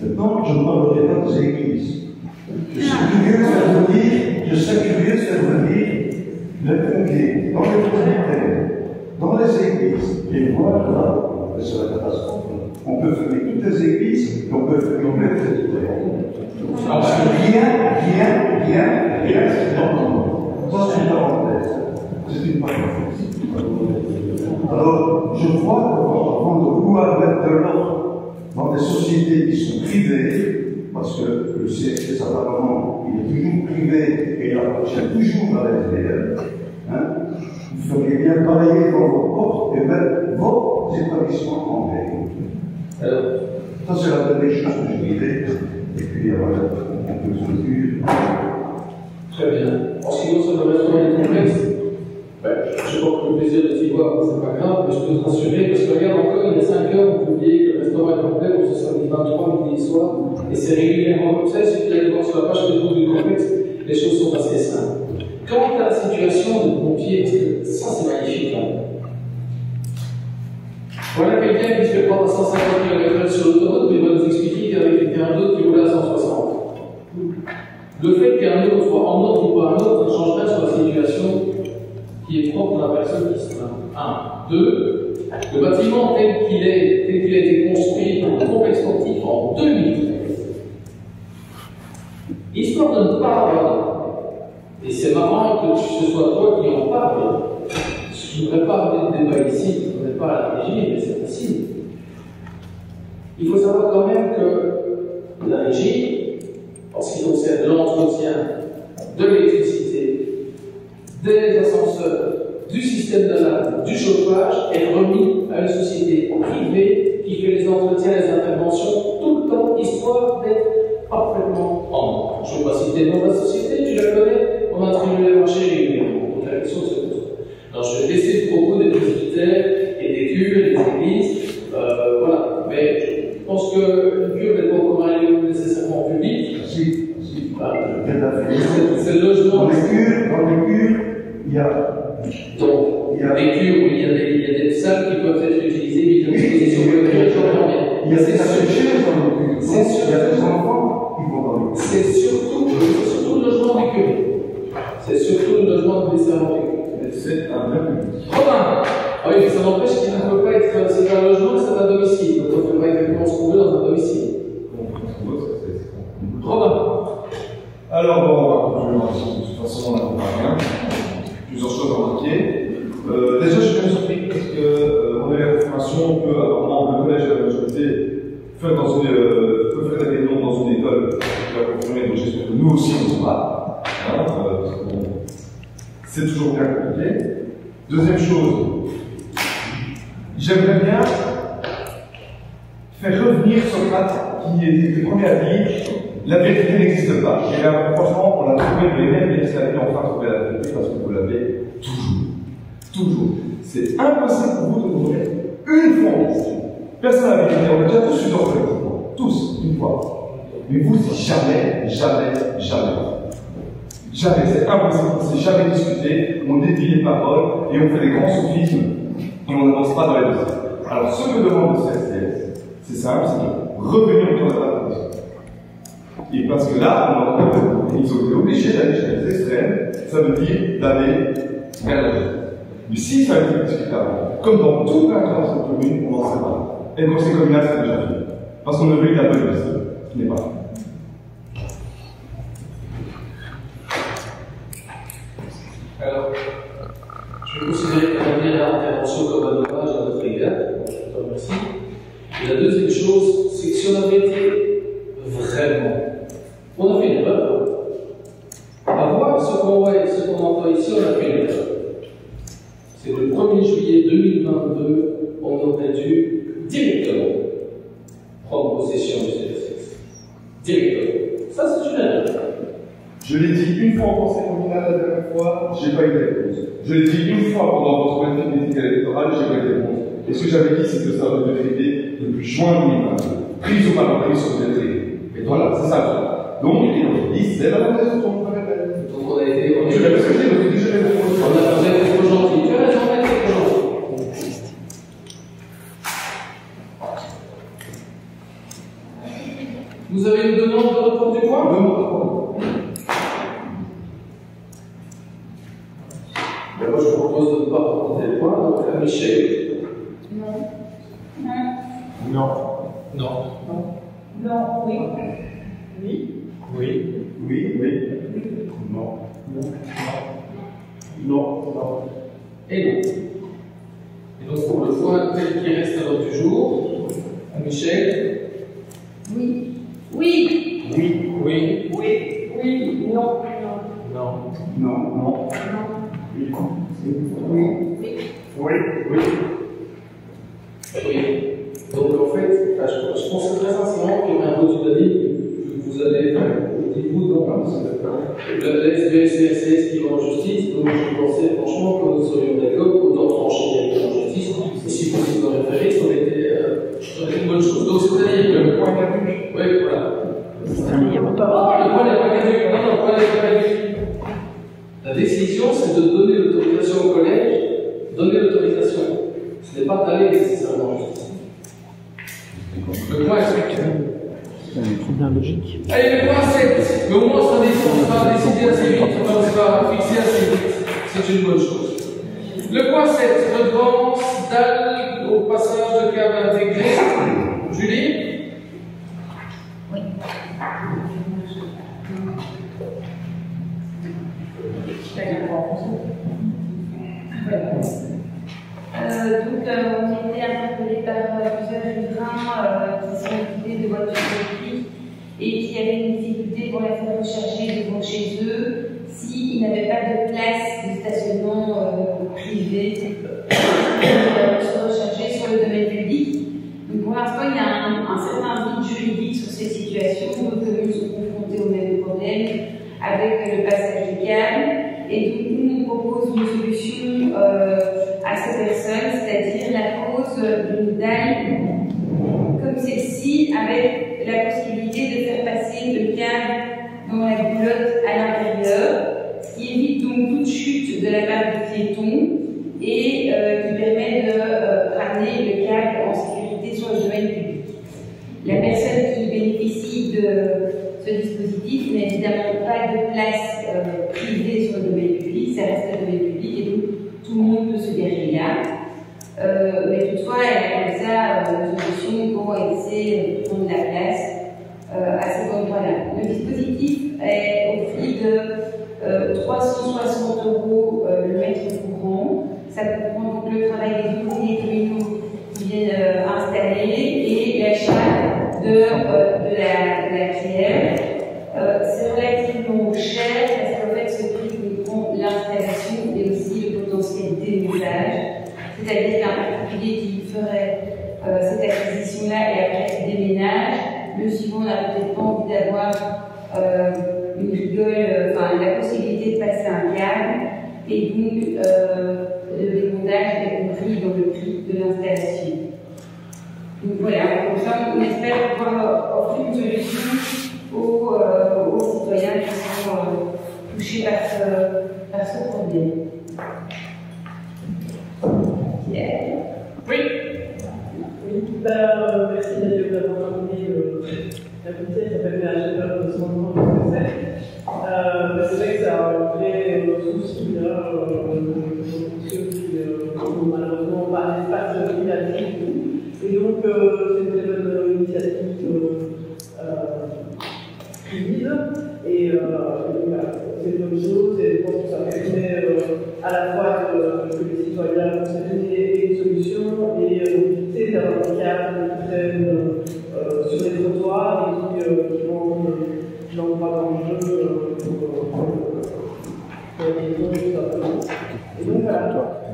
Maintenant, je ne parlerai pas des églises. Je serais curieux de faire venir les pompiers dans les presbytères, dans les églises, et voilà, c'est la catastrophe. On peut fermer toutes les églises, et on peut fermer les presbytères. Parce que rien, c'est normal. Ça, c'est une parenthèse. C'est une parenthèse. Alors, je crois qu'avant de vouloir mettre de l'ordre dans des sociétés, sociétés qui sont privées, parce que le CSS apparemment, il est toujours privé et il appartient toujours à la SDL, hein, vous feriez bien travailler dans vos portes et mettre vos établissements en règle. Ça, c'est la première chose que je dirais. Et puis, voilà, on peut se dire. Très bien. En ce qui concerne le restaurant des complexes, je n'ai pas le plaisir de t'y voir, mais c'est pas grave, mais je peux te rassurer, parce que regarde encore, il y a 5 heures, vous publiez que le restaurant est complet pour ce samedi 23, midi et soir, et c'est régulièrement comme ça, si vous allez voir sur la page Facebook du complexe, les choses sont assez simples. Quant à la situation de pompiers, parce que ça c'est magnifique, hein. Voilà quelqu'un qui se fait prendre à 150 km sur l'autoroute, mais il va nous expliquer qu'il y avait quelqu'un d'autre qui roulait à 160. Le fait qu'un autre soit en autre ou pas un autre, ça changerait sur la situation qui est propre à la personne qui se plaint. 1. 2. Le bâtiment tel qu'il a été construit dans le complexe sportif en 2013. Histoire de ne pas avoir, et c'est marrant que ce soit toi qui en parle, je ne voudrais pas amener le débat ici, je ne voudrais pas à la régie, mais c'est facile. Il faut savoir quand même que la régie, en ce qui concerne l'entretien de l'électricité, des ascenseurs, du système d'alarme, du chauffage, est remis à une société privée qui fait les entretiens, les interventions tout le temps, histoire d'être parfaitement en ordre. Je ne vais pas citer le nom de la société, tu la connais, on attribue les marchés régulièrement. Donc la question se pose. Alors je vais laisser le propos des presbytères et des cures et des églises, voilà. Mais je pense qu'une cure n'est pas encore un lieu nécessairement public. C'est le logement. Dans les cures, il y a. Donc, il y a des cures, il y a des salles qui peuvent être utilisées, mais il y a des dispositions pour le cure, j'entends bien. Il y a des chaises dans les cures. C'est sûr. Il y a des enfants qui vont dans les cures. C'est surtout le logement des curés. C'est surtout le logement des servants des curés. C'est un bien public. Romain. Ah oui, ça n'empêche qu'il ne peut pas être. C'est un logement, c'est un domicile. Donc on ne peut pas exactement se trouver dans un domicile. Romain. Alors, bon, de toute façon, on n'a pas rien. Plusieurs choses à remarquer. Déjà, je suis bien surpris parce qu'on a eu la confirmation que, apparemment, le collège de la majorité peut faire des réunions dans une école qui va confirmer, donc j'espère que nous aussi on sera. Hein, c'est toujours bien compliqué. Deuxième chose, j'aimerais bien faire revenir Socrate qui était le premier à dire la vérité n'existe pas. Et là, franchement, on a trouvé le même texte à dire enfin trouver la vérité parce que vous l'avez toujours. Toujours. C'est impossible pour vous de trouver une fois en question. Personne n'a vérité. On a déjà tous eu dans le tous, une fois. Mais vous, c'est jamais. Jamais, c'est impossible. C'est jamais discuté. On dévie les paroles et on fait des grands sophismes et on n'avance pas dans les dossiers. Alors, ce que demande le CSTS, c'est simple, c'est de revenir autour de la question. Et parce que là, ils ont été obligés d'aller chez les extrêmes, ça veut dire d'aller vers la vie. Mais si ça a été discutable, comme dans tout un cas dans cette commune, on n'en sait pas. Et le conseil communal, c'est déjà fait. Parce qu'on a vu la bonne liste, qui n'est pas fait. Alors, je vais considérer que la première intervention comme un hommage à notre égard. Je te remercie. Et la deuxième chose, c'est que si on avait été vraiment, on a fait une erreur. À voir ce qu'on voit et ce qu'on entend ici, on a fait une erreur. C'est que le 1er juillet 2022, on aurait dû directement prendre possession du CSS. Directement. Ça, c'est une erreur. Je l'ai dit une fois en conseil communal la dernière fois, j'ai pas eu de réponse. Je l'ai dit une fois pendant votre politique électorale, j'ai pas eu de réponse. Et ce que j'avais dit, c'est que ça aurait dû arriver depuis juin 2022. Prise ou pas prise sur le traité. Et voilà, c'est ça. Donc, il dit, c'est la volonté de tout le monde. Donc, on a été. Je l'ai respecté, je l'ai dit, je l'ai répondu. On a été trop gentil. Tu as raison, on a été trop gentil. Vous avez une demande de report du point? Moi, je propose de ne pas reporter le point, donc à Michel. Non. Oui. Non. Et non. Et donc, pour le point tel qu'il reste à l'ordre du jour, à Michel. la SBS et la CS qui vont en justice, donc je pensais franchement que nous serions d'accord, autant trancher en justice, et si possible en référé, ça aurait été une bonne chose. Donc c'est-à-dire que le point caduc, oui, voilà. Il n'y a pas. Le point n'est pas caduc, non, le point n'est pas caduc. La décision, c'est de donner l'autorisation au collège, donner l'autorisation. Ce n'est pas d'aller nécessairement en justice. Le point est structurel. C'est bien logique. Allez, le point 7. Mais au moins, on sera décidé assez vite, on sera fixé assez vite. C'est une bonne chose. Le point 7, redevance dalle au passage de câble intégré. Julie? Oui. Donc, on a été interpellés par plusieurs riverains qui sont équipés de voitures électriques et qui avaient une difficulté pour la faire recharger devant chez eux s'ils n'avaient pas de place de stationnement privé pour se recharger sur le domaine public. Donc, pour l'instant, il y a un certain vide juridique sur ces situations. Nos communes sont confrontées au même problème avec le passage des câbles. Et donc, nous, on propose une solution à ces personnes, c'est-à-dire la pose d'une dalle comme celle-ci, avec la possibilité de faire passer le câble dans la goulotte à l'intérieur, ce qui évite donc toute chute de la part du piéton et qui permet de ramener le câble en sécurité sur le domaine public. La personne qui bénéficie de ce dispositif n'a évidemment pas de place privée sur le domaine public, ça reste le domaine public et donc tout le monde peut se garer là. Mais toutefois, elle a comme ça une solution pour essayer de prendre la place à cet endroit-là. Le dispositif est au prix de 360 € le mètre courant. Ça comprend donc le travail des ouvriers communaux qui viennent installer et l'achat de la pierre. C'est relativement cher parce qu'en fait, ce prix comprend l'installation et aussi le potentiel d'émulage. C'est-à-dire qu'un particulier qui ferait cette acquisition-là et après qui déménage, le suivant n'a peut-être pas envie d'avoir une rigole, enfin la possibilité de passer un câble, et donc le démontage est compris dans le prix de l'installation. Donc voilà, comme ça on espère pouvoir offrir une solution aux citoyens qui sont touchés par ce problème. Yeah. Oui. Oui, merci d'avoir amené la comité, ça s'appelle la GPR de son nom, ce que c'est. C'est vrai que c'est un vrai souci, ceux qui n'ont malheureusement pas d'espace privatif. Et donc, c'est une très bonne initiative privée. Et voilà, c'est une bonne chose, et je pense que ça permet à la fois que les citoyens aient une solution et éviter d'avoir des câbles qui traînent sur les trottoirs et qui vont l'endroit dangereux pour les gens, tout simplement. Et donc voilà,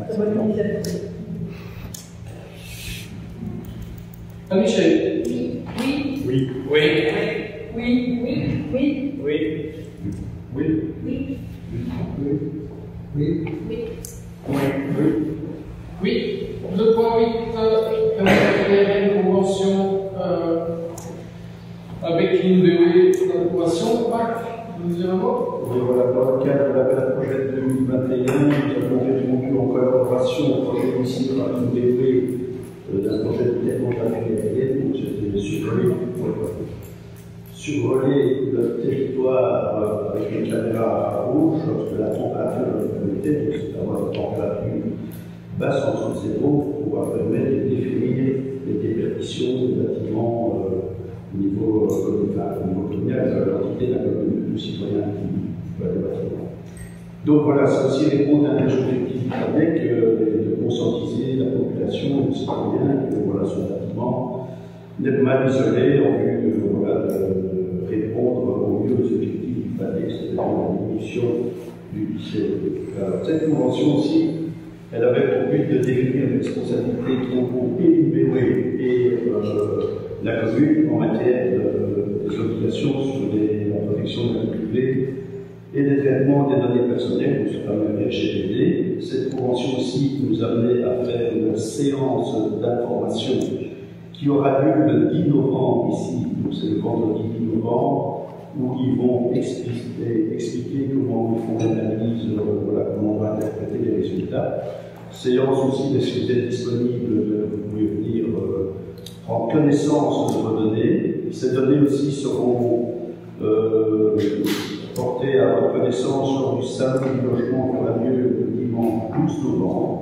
c'est une bonne initiative. Michel. Oui. Oui. Oui. Oui. Oui. Oui. Oui. Oui. Oui. Oui. Oui. Oui. Oui. Oui. Le point 8, une convention avec l'INVE d'approbation. Marc, vous dire un mot? Oui, voilà, dans le cadre de l'appel à projet 2021, nous avons répondu en collaboration au projet initié par l'INVE d'un projet de développement aérienne, donc c'était survoler le territoire avec une caméra rouge lorsque la température de l'unité, donc c'est avoir une température basse en dessous de zéro pour pouvoir permettre de définir les déperditions des bâtiments au niveau communal, l'entité d'un commune de citoyens qui voient les bâtiments. Donc voilà, c'est aussi répondre à un objectif avec de conscientiser la population, les citoyens, que voilà, ce bâtiment n'est mal isolé en vue de répondre au mieux aux objectifs du palier, c'est-à-dire la diminution du CO2. Alors, cette convention aussi, elle avait pour but de définir les responsabilités qui incombent et l'INVE et la commune en matière des obligations sur la protection de la vie privée et des traitements des données personnelles, donc ce fameux RGPD. Cette convention aussi nous a amené à faire une séance d'information qui aura lieu le 10 novembre ici, donc c'est le vendredi 10 novembre, où ils vont expliquer comment ils font l'analyse, voilà, comment on va interpréter les résultats. Séance aussi, si vous êtes disponible, vous pouvez venir prendre connaissance de vos données. Ces données aussi seront portées à votre connaissance lors du salon du logement qui aura lieu le dimanche 12 novembre.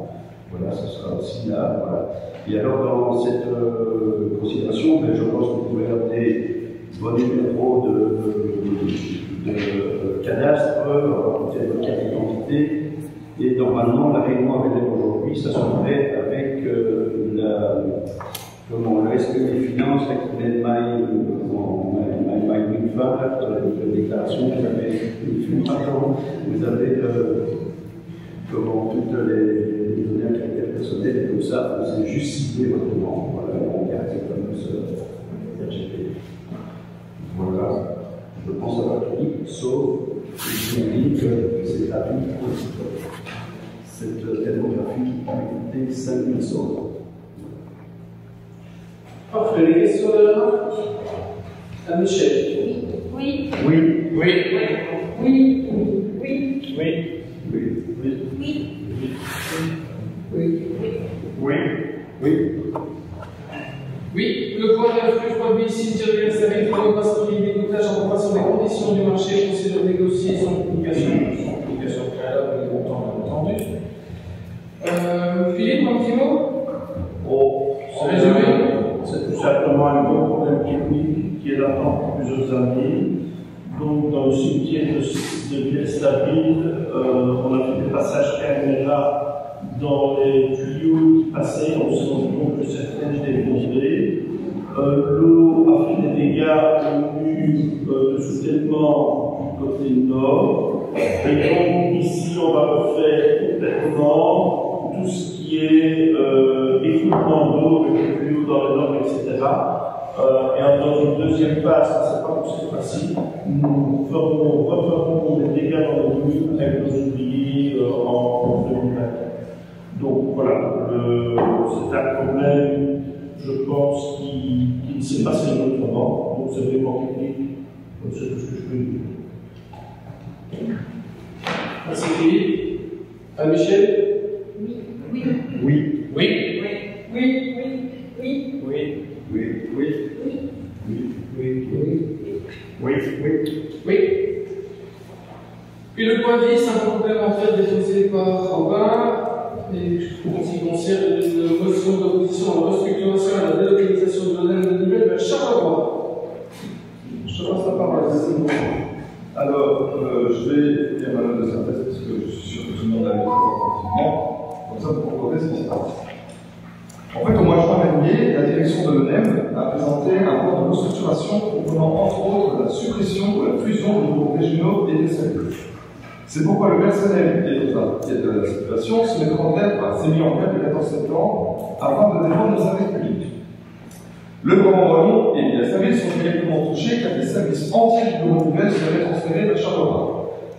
Voilà, ce sera aussi là. Voilà. Et alors, dans cette considération, je pense que vous pouvez amener vos numéros de cadastre, votre carte d'identité. Et normalement, la réunion avec aujourd'hui, ça serait avec le respect des finances, avec My la déclaration, vous avez comment toutes les données à caractère personnel, et comme ça, c'est juste cibler votre nom. Voilà, on garde cette fameuse RGPD. Voilà, je pense avoir tout dit, sauf je vous dis que c'est à vie cette démographie a coûté 5 000 euros. Parfait, les questions de la main à Michel. Oui. Oui. Oui. Oui. Oui. Oui. Oui. Oui. Oui. Oui. Oui. Oui, le point de produit cimetière de l'Instagram, préoccupation de l'écoutage en comparaison des conditions du marché, procédure de négociation, communication préalable et longtemps bien entendu. Philippe, un petit mot? C'est résumé. C'est tout simplement un gros problème technique qui est là depuis plusieurs années. Donc, dans le cimetière de Bielstaville, on a fait des passages caméra dans les tuyaux qui passaient, on s'est rendu compte que certains étaient bondés. L'eau a fait des dégâts venus de soutènement du côté nord. Et donc, ici, on va refaire complètement tout ce qui est écoulement d'eau, avec les tuyaux dans les normes, etc. Et dans une deuxième phase, ce n'est pas pour cette fois-ci, nous referons des dégâts dans les murs avec nos ouvriers en 2020. Donc voilà, c'est un problème, je pense, qui ne s'est pas passé autrement. Donc c'est vraiment technique. Donc c'est tout ce que je peux dire. Merci Philippe. Michel? Oui. Oui. Oui. Oui. Oui. Oui. Oui. Oui. Oui. Puis le point 10, un complémentaire déposé par Robin, et en ce qui concerne une motion d'opposition à la restructuration et à la délocalisation de l'hôtel de Nivelles vers Charleroi. Je te passe la parole. Alors, je vais lire ma note de synthèse parce que je suis sûr que tout le monde a lu très attentivement. Comme ça, vous comprenez ce qui se passe. En fait, au mois de juin dernier, la direction de l'ONEM a présenté un plan de restructuration comprenant entre autres la suppression ou la fusion des groupes régionaux et des services. C'est pourquoi le personnel qui est de la situation s'est mis en place le 14 septembre afin de défendre nos services publics. Le Grand Wallon et les services sont directement touchés car les services entiers du bureau nouvelle seraient transférés vers Charleroi.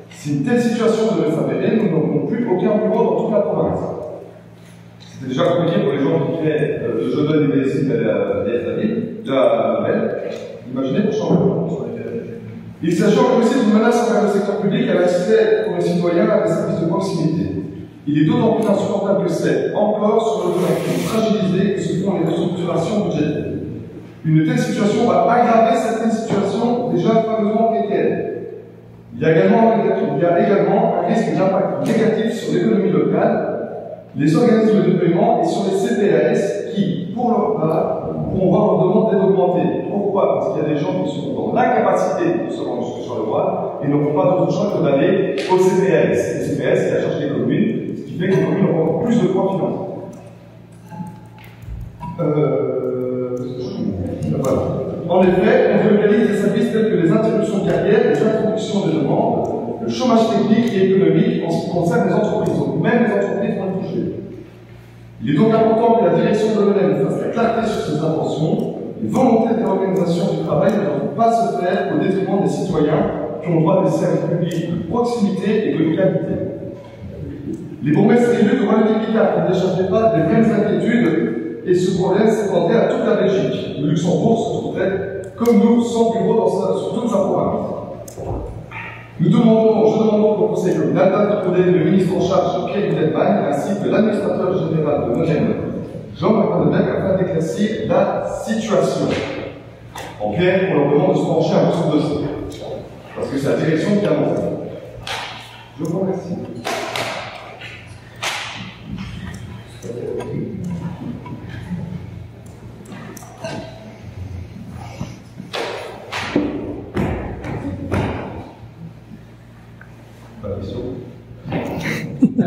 Si une telle situation devait s'avérer, nous n'aurons plus aucun bureau dans toute la province. C'était déjà compliqué pour les gens qui venaient de Jodon et des de la nouvelle. Imaginez pour Charleroi. Il s'agit aussi d'une menace envers le secteur public à l'accès pour les citoyens à des services de proximité. Il est d'autant plus insupportable que c'est encore sur le plan fragilisé que se font les restructurations budgétaires. Une telle situation va aggraver certaines situations déjà fameusement précaires. Il y a également un risque d'impact négatif sur l'économie locale, les organismes de paiement et sur les CPAS qui, pour leur part, pourront voir leur demande d'aide augmenter. Pourquoi? Parce qu'il y a des gens qui sont dans l'incapacité de se rendre jusqu'à Charleroi et n'auront pas d'autre choix que d'aller au CPAS. Le CPAS est à charge des communes, ce qui fait que les communes auront encore plus de poids financier. Voilà. En effet, on réorganise des services tels que les interruptions de carrière, les introductions de demandes, le chômage technique et économique en ce qui concerne les entreprises. Donc même les entreprises vont être touchées. Il est donc important que la direction de l'ONEM fasse la clarté sur ses intentions. Les volontés de réorganisation du travail ne doivent pas se faire au détriment des citoyens qui ont droit à des services publics de proximité et de qualité. Les bourgmestres élus de Wallonie-Picard ne déchargeaient pas des mêmes inquiétudes et ce problème s'étendait à toute la Belgique. Le Luxembourg se trouverait, comme nous, sans bureau sur toute sa province. Je demande donc au Conseil communal d'interpeller le ministre en charge Pierre Delmagne ainsi que l'administrateur général de Nogent, Jean-Marc Vandenberg, afin d'éclaircir la situation. En clair, on leur demande de se pencher un peu sur le dossier, parce que c'est la direction qui avance. Je vous remercie.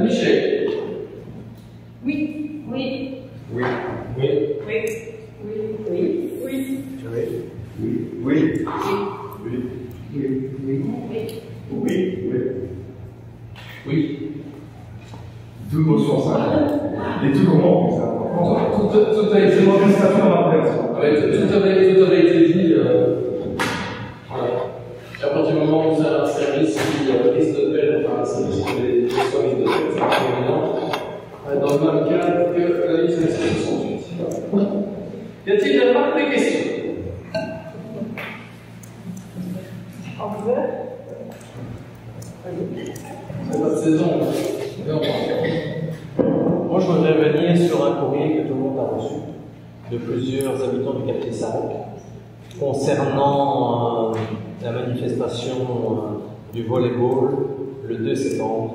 Michel. Oui. Oui. Oui. Oui. Oui. Oui. Oui. Oui. Oui. Oui. Oui. Deux mots sur ça. Les deux moments, c'est important. Tout a été dit. Tout avait été dit. Voilà. À partir du moment où vous avez un service qui risque de paix, enfin un service qui est service de paix, c'est évident. Dans le même cadre que la liste de 68. Y a-t-il des remarques, des questions? En fait, C'est pas de saison. Moi, je voudrais revenir sur un courrier que tout le monde a reçu de plusieurs habitants du quartier Sarek concernant la manifestation du volleyball le 2 septembre,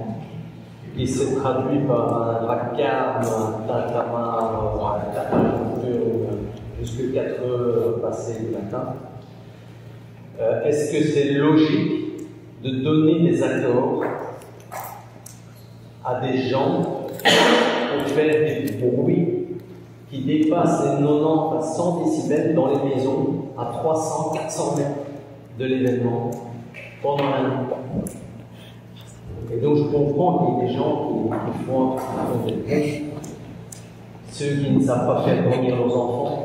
qui s'est traduit par un vacarme, un tintamarre, un tapage nocturne jusqu'à 4 heures passées du matin. Est-ce que c'est logique de donner des accords à des gens pour faire des bruits qui dépassent les 90 à 100 décibels dans les maisons à 300, 400 mètres de l'événement pendant un an? Et donc je comprends qu'il y ait des gens qui font des bruits, ceux qui ne savent pas faire dormir leurs enfants.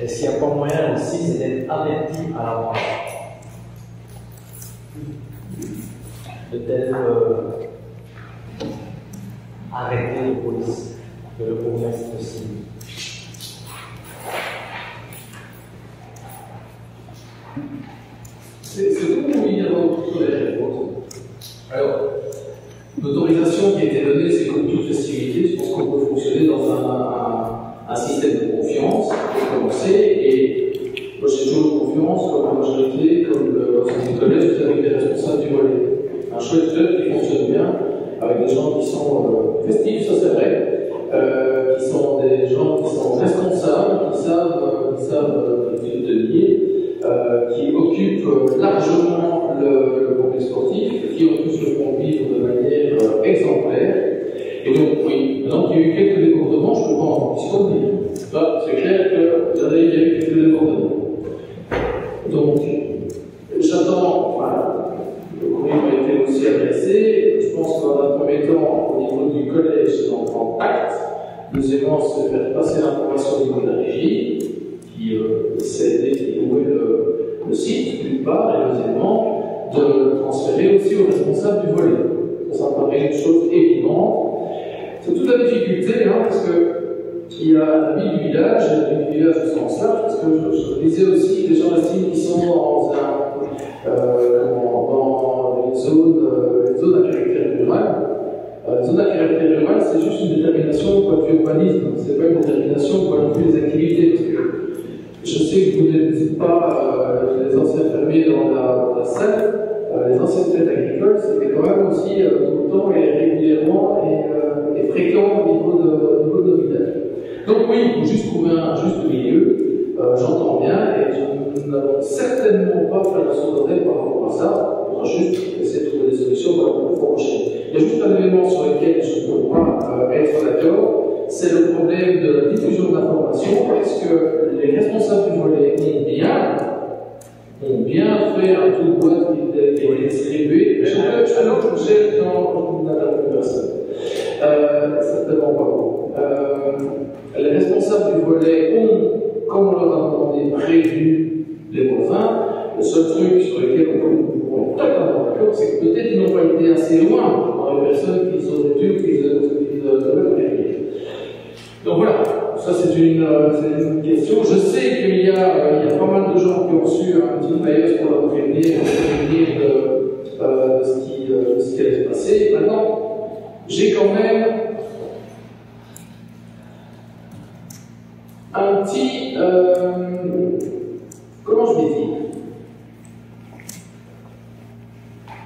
Est-ce qu'il n'y a pas moyen aussi, c'est d'être averti à l'avance de tel arrêter les polices, que le bourgmestre signe? C'est tout ou il y a d'autres réponses? Alors, l'autorisation qui a été donnée, c'est comme toute festivité, je pense qu'on peut fonctionner dans un système de confiance pour commencer, et moi j'ai toujours confiance, comme la majorité, comme le collège, avec les responsables du volet. Un chouette club qui fonctionne bien, avec des gens qui sont festifs, ça c'est vrai, qui sont des gens qui sont responsables, qui savent tenir, qui occupent largement le complexe sportif, qui en plus le font vivre de manière exemplaire. Et donc, oui, maintenant qu'il y a eu quelques débordements, je ne peux pas en discuter. C'est clair qu'il y a eu quelques débordements. Donc, j'attends, voilà, le courrier m'a été aussi adressé. Je pense que dans un premier temps, au niveau du collège, c'est en prendre acte. Deuxièmement, c'est faire passer l'information au niveau de la régie, qui essaie d'évaluer le site, d'une part, et deuxièmement, de le transférer aussi aux responsables du volet. Ça me paraît une chose évidente. C'est toute la difficulté, parce qu'il y a la vie du village au sens large, parce que je disais aussi, les gens estiment qu'ils sont dans une zone à caractère rural. Zone à caractère rural, c'est juste une détermination au point de vue urbanisme, c'est pas une détermination au point de vue des activités, parce que je sais que vous n'êtes pas les anciens fermiers dans la salle, les anciennes fêtes agricoles, c'était quand même aussi tout le temps et régulièrement et fréquent au niveau de nos villages. Donc oui, il faut juste trouver un juste milieu, j'entends bien, et nous n'allons certainement pas faire la sourdité par rapport à ça, on va juste essayer de trouver des solutions pour la prochaine. Il y a juste un élément sur lequel je ne peux pas être d'accord, c'est le problème de la diffusion d'informations. Est-ce que les responsables du volet ont bien fait un tout de boîte qui est distribué? Je j'ai dans n'interromps personne. Certainement pas. Les responsables du volet ont, comme on leur a demandé, prévu les bovins. Le seul truc sur lequel on pourrait peut-être avoir d'accord, c'est que peut-être ils n'ont pas été assez loin dans les personnes qui sont dures, qui devaient vérifier. Donc voilà, ça c'est une question. Je sais qu'il y a pas mal de gens qui ont reçu un petit flyer pour leur prévenir de ce qui allait se passer. Maintenant, j'ai quand même un petit. Comment je vais dire?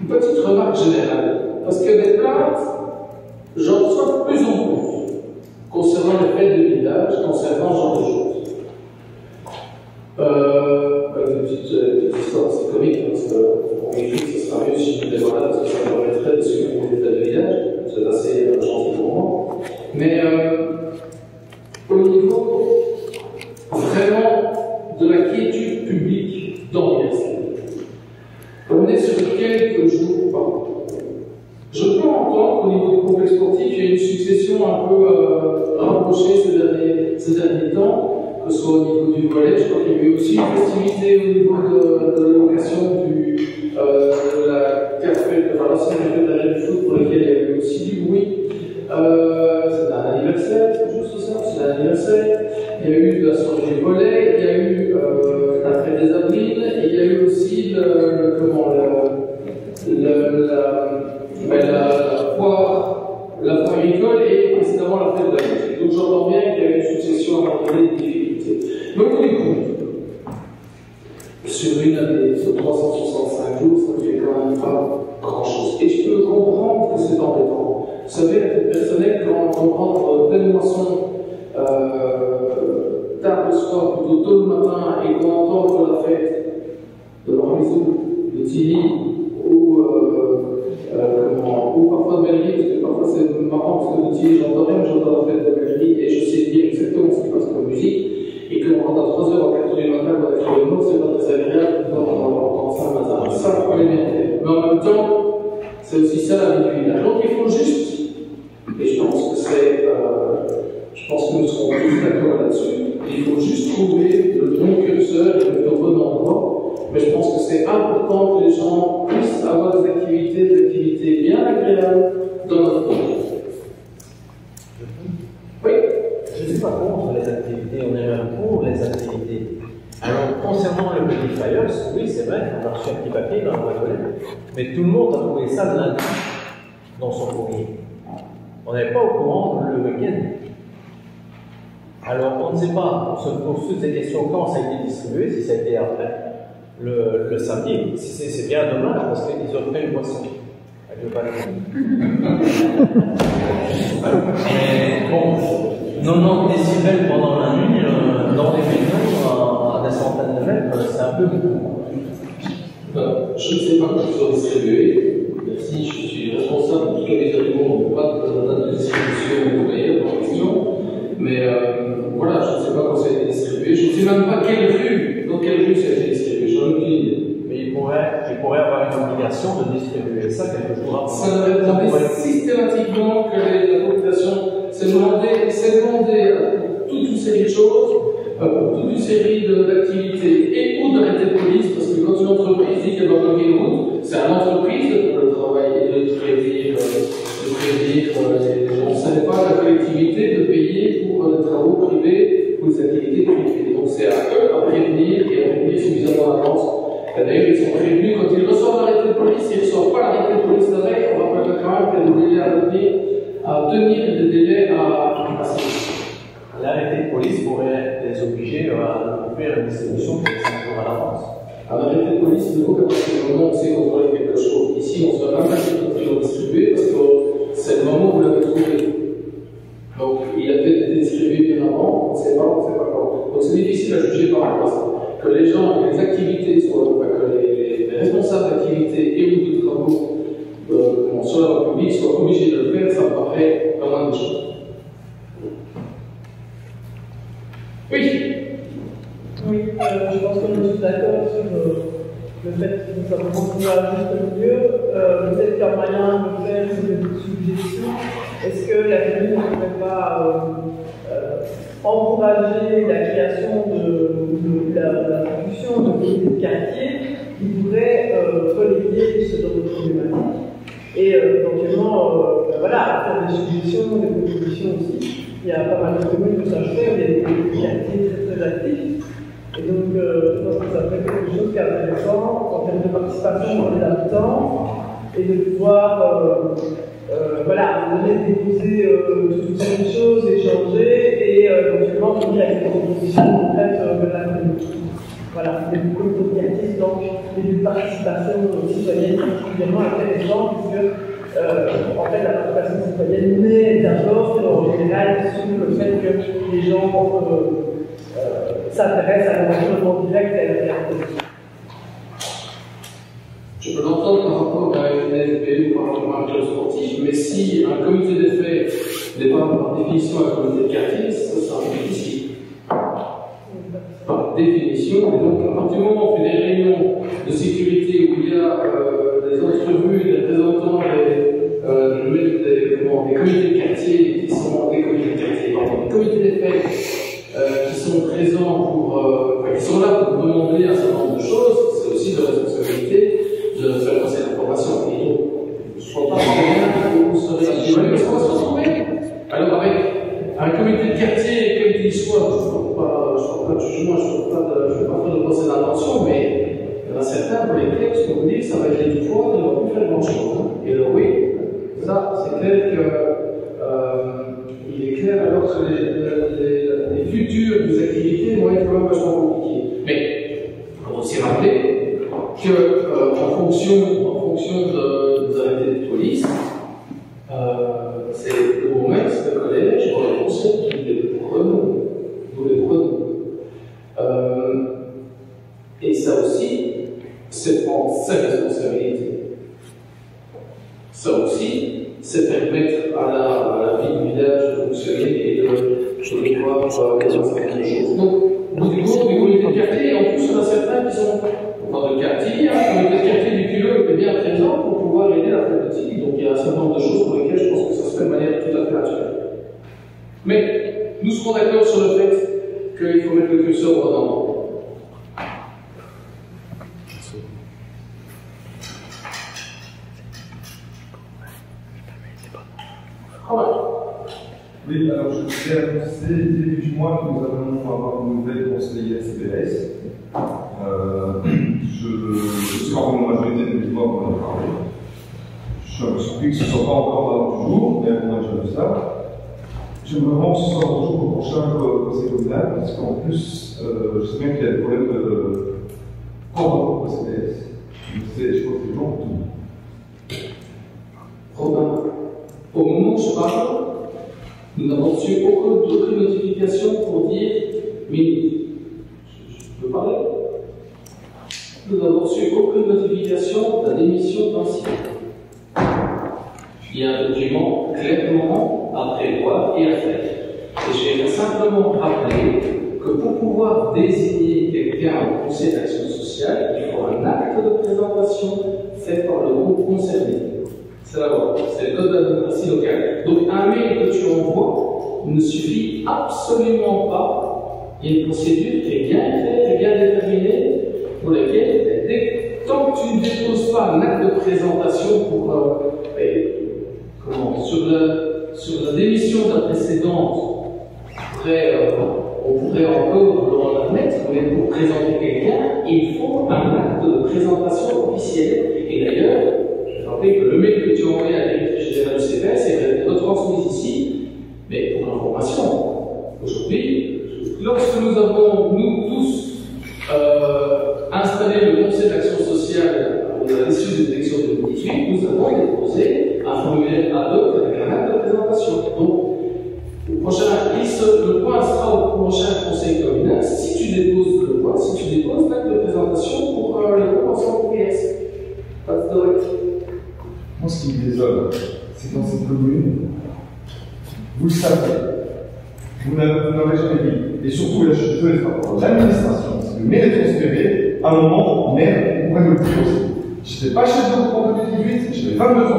Une petite remarque générale. Parce que des plaintes, j'en reçois de plus en plus concernant les fêtes de village, concernant ce genre de choses. Une petite histoire assez comique, parce qu'on écrit que ce sera mieux si je me dévoile, parce que ça me permettrait de suivre les fêtes de village. C'est assez gentil pour moi. Mais au niveau vraiment de la quiétude publique dans l'université, on est sur quelques jours par an. Je peux entendre qu'au niveau du complexe sportif, il y a une succession un peu rapprochée ces derniers temps, que ce soit au niveau du volley. Je crois qu'il y a eu aussi une festivité au niveau de l'allocation de la café, enfin l'ancienne cafétéria du foot, pour laquelle il y a eu aussi du bruit. C'est un anniversaire, c'est juste ça, c'est un anniversaire. Il y a eu de la soirée du volley, il y a eu la fête des avril, et il y a eu aussi la foire agricole et précédemment la fête de la musique. Donc j'entends bien qu'il y a une succession à un moment donné de difficultés. Mais au bout du compte, sur une année, sur 365 jours, ça ne fait quand même pas grand-chose. Et je peux comprendre que c'est embêtant. Vous savez, à titre personnel, quand on rentre pleine moisson, tard le soir, plutôt tôt le matin, et qu'on entend pour la fête de Lormizou, de Tilly, ou parfois de Bellerie, parce que parfois c'est marrant, parce que de Tilly j'entends rien, mais j'entends la fête de Bellerie, et je sais bien exactement ce qui passe comme musique, et que on rentre à 3h ou 4h du matin, on a fait le mot, c'est pas très agréable d'entendre ça le matin. Ça, faut pas l'énerver. Mais en même temps, c'est aussi ça la vie du village. Donc il faut juste, et je pense que nous serons tous d'accord là-dessus, il faut juste trouver le bon curseur et le bon endroit. Mais je pense que c'est important que les gens puissent avoir des activités bien agréables dans notre pays. Oui. Je ne suis pas contre les activités, on est même pour les activités. Alors, concernant le Petit Flyers, oui, c'est vrai, on a reçu un petit papier dans la boîte aux lettres, mais tout le monde a trouvé ça lundi dans son courrier. On n'est pas au courant le week-end. Alors, on ne sait pas, on se pose toutes ces questions quand ça a été distribué, si ça a été après, le samedi. C'est bien dommage parce qu'ils ont fait une boisson. Avec le panneau. Mais bon, 90 décibels pendant la nuit, dans les maisons, à des centaines de mètres, c'est un peu beaucoup. Je ne sais pas comment ils sont distribués. Merci, je suis responsable de tous les éléments, pas de distribution ouvrière en question. Mais voilà, je ne sais pas comment ça a été distribué. Je ne sais même pas dans quelle rue ça a été distribué. J'en ai aucune idée. Mais il pourrait avoir une obligation de distribuer ça quelques jours avant. Ça devrait demander systématiquement que la population s'est demandé à toute une série de choses, toute une série d'activités et ou d'arrêtés de police, parce que quand une entreprise dit qu'elle doit bloquer une route, c'est à l'entreprise de travailler, de prévenir les gens. Ce n'est pas à la collectivité de payer pour des travaux privés ou des activités privées. Donc c'est à eux à prévenir et à prévenir suffisamment en avance. D'ailleurs, ils sont prévenus quand ils reçoivent l'arrêté de police, ils ne reçoivent pas l'arrêté de police la veille, on rappelle quand même qu'il y a des délais à tenir et des délais à passer. L'arrêté de police pourrait les obliger à faire une distribution de 5 jours à l'avance. Un arrêté de police, il faut qu'à partir du moment où on sait contrôler quelque chose. Ici, on ne se va même pas le distribuer parce que c'est le moment où vous l'avez trouvé. Donc, il a peut-être été distribué bien avant, on ne sait pas quand. Donc, c'est difficile à juger par rapport à ça. Que les gens, les activités, que les responsables d'activités et ou de travaux sur la voie publique soient obligés de le faire, ça me paraît pas mal de choses. Oui. Oui, je pense qu'on est tous d'accord sur le fait que nous avons trouvé un juste milieu. Peut-être qu'il y a moyen de faire une suggestion. Est-ce que la ville ne pourrait pas encourager la création de la production de comités de quartier qui pourraient relayer ce genre de problématiques et éventuellement voilà, faire des suggestions, des propositions aussi. Il y a pas mal de communes que ça se fait, il y a des comités de quartier très actifs. Et donc, je pense que ça ferait quelque chose qui est intéressant en termes de participation pour les habitants et de pouvoir voilà, déposer toutes ces choses, échanger et éventuellement venir avec des propositions concrètes de la commune. Voilà, des comités de quartier, donc, et de participation citoyenne particulièrement intéressante, puisque en fait, la participation citoyenne naît d'abord en général sur le fait que les gens s'intéressent à l'environnement direct et à la réalité. Je peux l'entendre par rapport à une SBU ou par rapport à un club sportif, mais si un comité des faits n'est pas par définition un comité de quartier, ça sera difficile. Par définition, et donc à partir du moment où on fait des réunions de sécurité où il y a des entrevues, des représentants des comités de quartier qui sont des comités de quartier, pardon, des comités des faits qui sont présents qui sont là pour demander un certain nombre de choses, c'est aussi de responsabilité de faire passer l'information. Je ne crois pas que vous serez mais ça va se retrouver. Alors avec un comité de quartier, quel qu'il soit, je ne fais pas de jugement, je ne vais pas faire de procès d'intention, mais il y en a certains pour lesquels, ce qu'on vous dit, ça va être éditoire, on ne va plus faire grand-chose. Et alors oui, ça, c'est clair qu'il est clair alors que les futures activités vont être quand même vachement compliquées. Mais il faut aussi rappeler qu'en fonction des arrêtés de police, c'est le bourgmestre, le collège, pour les conseils qui les prennent, nous les prenons. Et ça aussi, c'est prendre sa responsabilité. Ça aussi, c'est permettre à la vie du village de fonctionner et de pouvoir faire quelque chose. Donc, au bout du compte, les comités de quartier, en plus, il y en a certains qui sont dans le quartier, le comité de quartier du Culot est bien présent pour pouvoir aider la politique. Donc, il y a un certain nombre de choses pour lesquelles je pense que ça se fait de manière tout à fait naturelle. Mais, nous serons d'accord sur le fait qu'il faut mettre le curseur au bon endroit. Oui, alors je vous ai annoncé début du mois que nous allons avoir une nouvelle conseillère CPS. Je suis en majorité des mois pour en parler. Je suis un peu surpris que ce ne soit pas encore là toujours, mais on a déjà vu ça. J'aimerais vraiment que ce soit toujours au prochain conseil communal, parce qu'en plus, je sais bien qu'il y a des problèmes de pendant le CPS. Je crois que les gens tout. Robin, au moment où je parle, nous n'avons reçu aucune notification pour dire minute. Je peux parler? Nous n'avons reçu aucune notification de la démission d'ancien. Il y a un document clairement à prévoir et à faire. Et je vais simplement rappeler que pour pouvoir désigner quelqu'un au conseil d'action sociale, il faut un acte de présentation fait par le groupe concerné. C'est la loi, c'est le code de la démocratie locale. Donc un mail que tu envoies ne suffit absolument pas. Il y a une procédure qui est bien faite et bien déterminée pour laquelle, tant que tu ne déposes pas un acte de présentation pour sur la démission de la précédente, on pourrait encore l'admettre, mais pour présenter quelqu'un, il faut un acte de présentation officielle. Et d'ailleurs, que le mail que tu as envoyé à la directrice générale du CPS est retransmis ici, mais pour information. Aujourd'hui, lorsque nous avons, nous tous, installé le conseil d'action sociale à l'issue des élections de 2018, nous avons déposé un formulaire ad hoc avec un acte de présentation. Donc, le point sera au prochain conseil communal si tu déposes l'acte de présentation pour le groupe ensemble PS. Pas de direct. Moi, ce qui me désole, c'est dans cette commune, vous le savez, vous n'avez jamais dit, et surtout, là, je peux être par l'administration, parce que le maire est transféré, à un moment, maire, vous prenez le prix aussi. Je n'étais pas chef de groupe en 2018, j'avais 22 ans.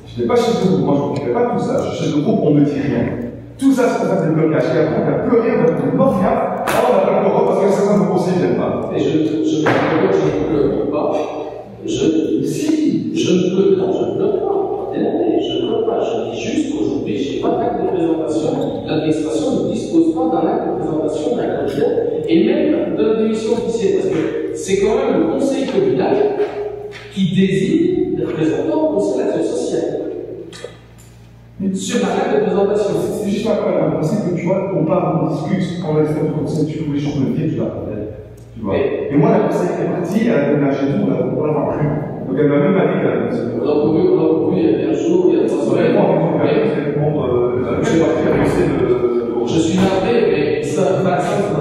Je n'étais pas chef de groupe, moi je ne m'occupais pas de tout ça, je suis chef de groupe, on ne me dit rien. Tout ça, c'est pour faire des blocages. Et après, on n'a plus rien, on n'a plus mort rien. Ah, on n'a pas le droit parce que certains de nos conseillers ne viennent pas. Et je ne peux pas. Je ne peux pas. Je ne peux pas. Je dis juste qu'aujourd'hui, je n'ai pas d'acte de présentation. L'administration ne dispose pas d'un acte de présentation d'un candidat et même de la démission officielle. Parce que c'est quand même le conseil communal qui désigne les représentants au conseil d'action sociale. Sur un acte de présentation. C'est juste un principe que tu vois, on parle, on discute, on laisse notre conseil, tu veux les choses de vie, tu l'as. Tu vois. Et moi, la conseillère est partie, elle a déménagé tout, on l'a pas plus. Donc elle m'a même pas dit qu'elle a déménagé. On a couru il y a 15 jours, il y a 3 semaines. Je suis navré, mais ça,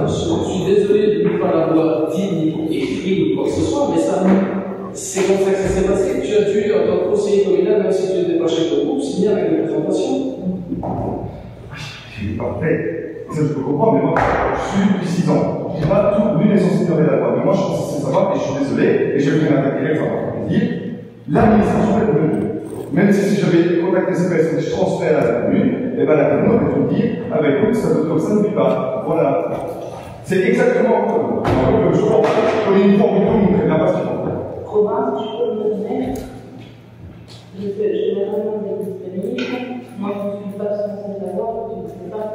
je suis désolé de ne pas l'avoir dit, ni écrit, ou quoi que ce soit, mais ça, c'est comme ça que ça s'est passé. Tu as dû, en tant que conseiller communal, même si tu n'étais pas chef de groupe, signer avec des présentations. C'est parfait. Ça, je peux comprendre, mais moi, je suis depuis 6 ans. Je n'ai pas tout lu les sensibilités de la loi. Mais moi, je pense que c'est savoir, et je suis désolé, et je vais m'attaquer, ça va pas dire. L'administration est devenue. Même si j'avais contacté ces personnes, je transfère à la commune, et bien la commune aurait pu dire, ah ben écoute, ça doit comme ça, n'oublie pas. Voilà. C'est exactement comme je pense. Comme l'uniforme du tout, on ne prévient pas ce qu'il faut faire. Robin, si je peux me donner, je fais généralement des disponibles. Moi, je ne suis pas censée savoir, tu ne sais pas.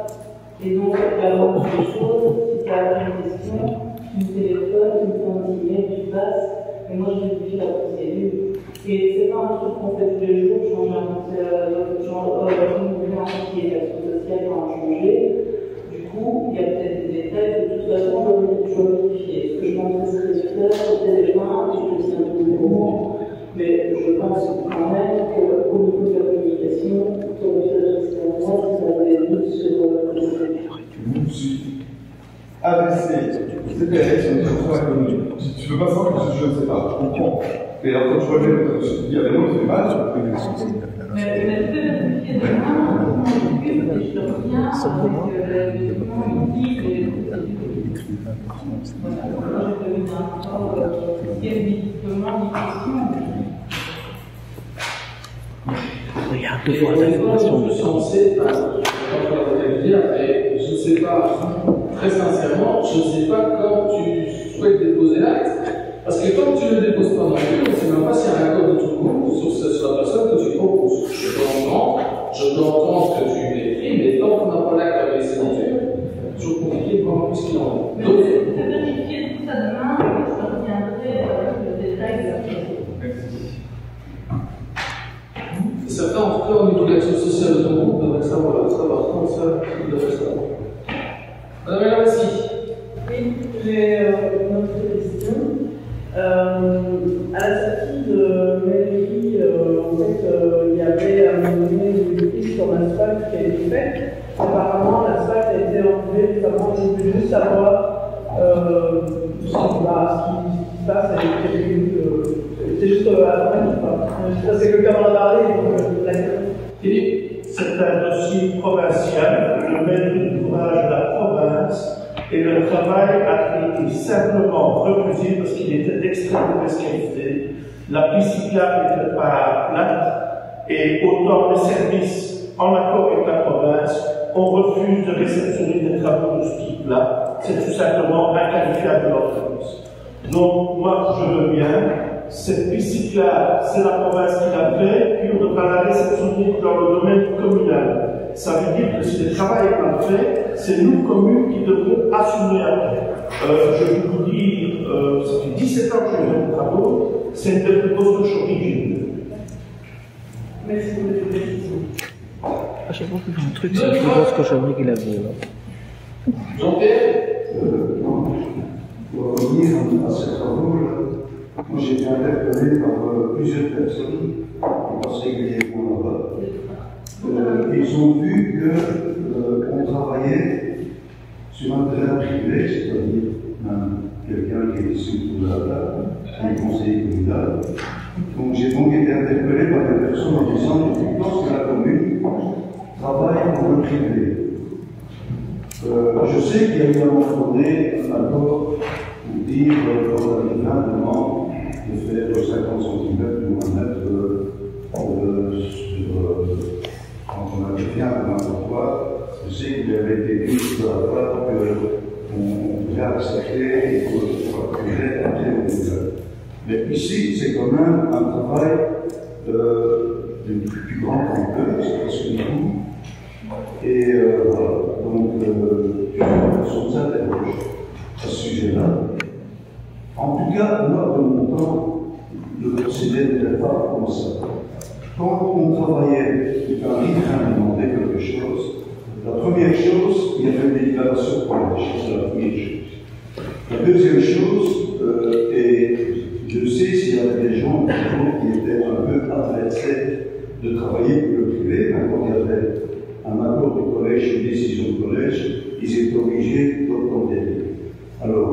Et donc, la moindre des choses, si tu as une question, tu me téléphones, tu me fais un petit mail, tu passes, et moi je vérifie la procédure. Et c'est pas un truc qu'on fait tous les jours, changer un conseiller, qui est l'action sociale pour en changer. Du coup, il y a peut-être des détails que de toute façon, je dois vérifier. Ce que je pense que c'est résultat, c'est peut-être un, je te dis un peu de mouvement, mais je pense quand même qu'au niveau de la communication, pour le faire de l'expérience, vous avez des doutes sur le procédure. Je suis adressé, CPS, sur la commune. Tu ne peux pas savoir que je ne sais pas, je comprends. Et alors, quand je vois que je dis, ah ben non, il fait mal, mais tu peux vérifier demain, on s'occupe et je te reviens avec le document unique et les procédures. Voilà, moi j'ai donné un temps, il y a visiblement des questions. Regarde, deux fois l'information. Je ne sais pas, très sincèrement, je ne sais pas quand tu souhaites déposer l'acte. Parce que tant que tu ne le déposes pas non plus, on ne sait même pas s'il y a un accord de tout le monde sur la personne que tu proposes. Je peux entendre ce que tu écris, mais tant qu'on n'a pas l'acte avec les signatures, c'est toujours compliqué de voir plus ce qu'il en est. Donc, je vais vérifier tout ça demain et je reviendrai avec le détail de la procédure. c'est certain, en tout cas, au niveau de l'action sociale de ton groupe, devrait savoir quand ça, il devrait savoir. Madame Elamasi. Oui, j'ai une autre question. À la sortie de Mairie, en fait, il y avait à un moment donné une piste sur l'asphalte qui a été faite. Apparemment, l'asphalte a été enlevé récemment. Je voulais juste savoir ce qui se passe avec c'est juste à la fin, je sais que quelqu'un en a parlé, donc la Philippe, c'est un dossier provincial. Le maître d'ouvrage de la province. Et le travail a été simplement refusé parce qu'il était d'extrêmement mauvaise qualité. La piste cyclable n'était pas plate et autant les services, en accord avec la province, on refuse de réceptionner des travaux de ce type-là. C'est tout simplement inqualifiable de l'entreprise. Donc, moi, je veux bien. Cette piste cyclable, c'est la province qui l'a fait, puis on devra la réceptionner dans le domaine communal. Ça veut dire que si le travail est mal fait, c'est nous, communes, qui devrons assumer après. Je vais vous dire, ça fait 17 ans que je fais des travaux, c'est une des plus grosses origines. Merci pour les précisions. À chaque fois qu'il y a un truc, c'est la plus grosse cochonnerie qu'il a vu. Jean-Pierre. Pour revenir à ces travaux-là, moi j'ai été interpellé par plusieurs personnes qui passent régulièrement là-bas. Ils ont vu qu'on travaillait sur un terrain privé, c'est-à-dire quelqu'un qui est issu de la table, un conseiller communal. Donc j'ai donc été interpellé par des personnes en disant je pense que la commune travaille en le privé. Je sais qu'il y a eu à un moment donné un accord pour dire qu'on avait demande de faire 50 cm ou 1 mètre quand on avait fait un laboratoire Je sais qu'il avait été dit tout à l'heure qu'on pouvait accepter et qu'on pouvait entrer au nouvelles. Mais ici, c'est quand même un travail d'une plus grande ampleur, c'est presque tout. Et voilà, donc je nous interroge à ce sujet-là. En tout cas, moi, de mon temps, le procédé n'était pas comme ça. Quand on travaillait, quand quelqu'un demandait quelque chose, la première chose, il y avait une délibération pour la chose, c'est la première chose. La deuxième chose, et je sais s'il y avait des gens qui étaient un peu adversaires de travailler pour le privé, quand il y avait un accord du collège, une décision du collège, ils étaient obligés d'obtenir. Alors,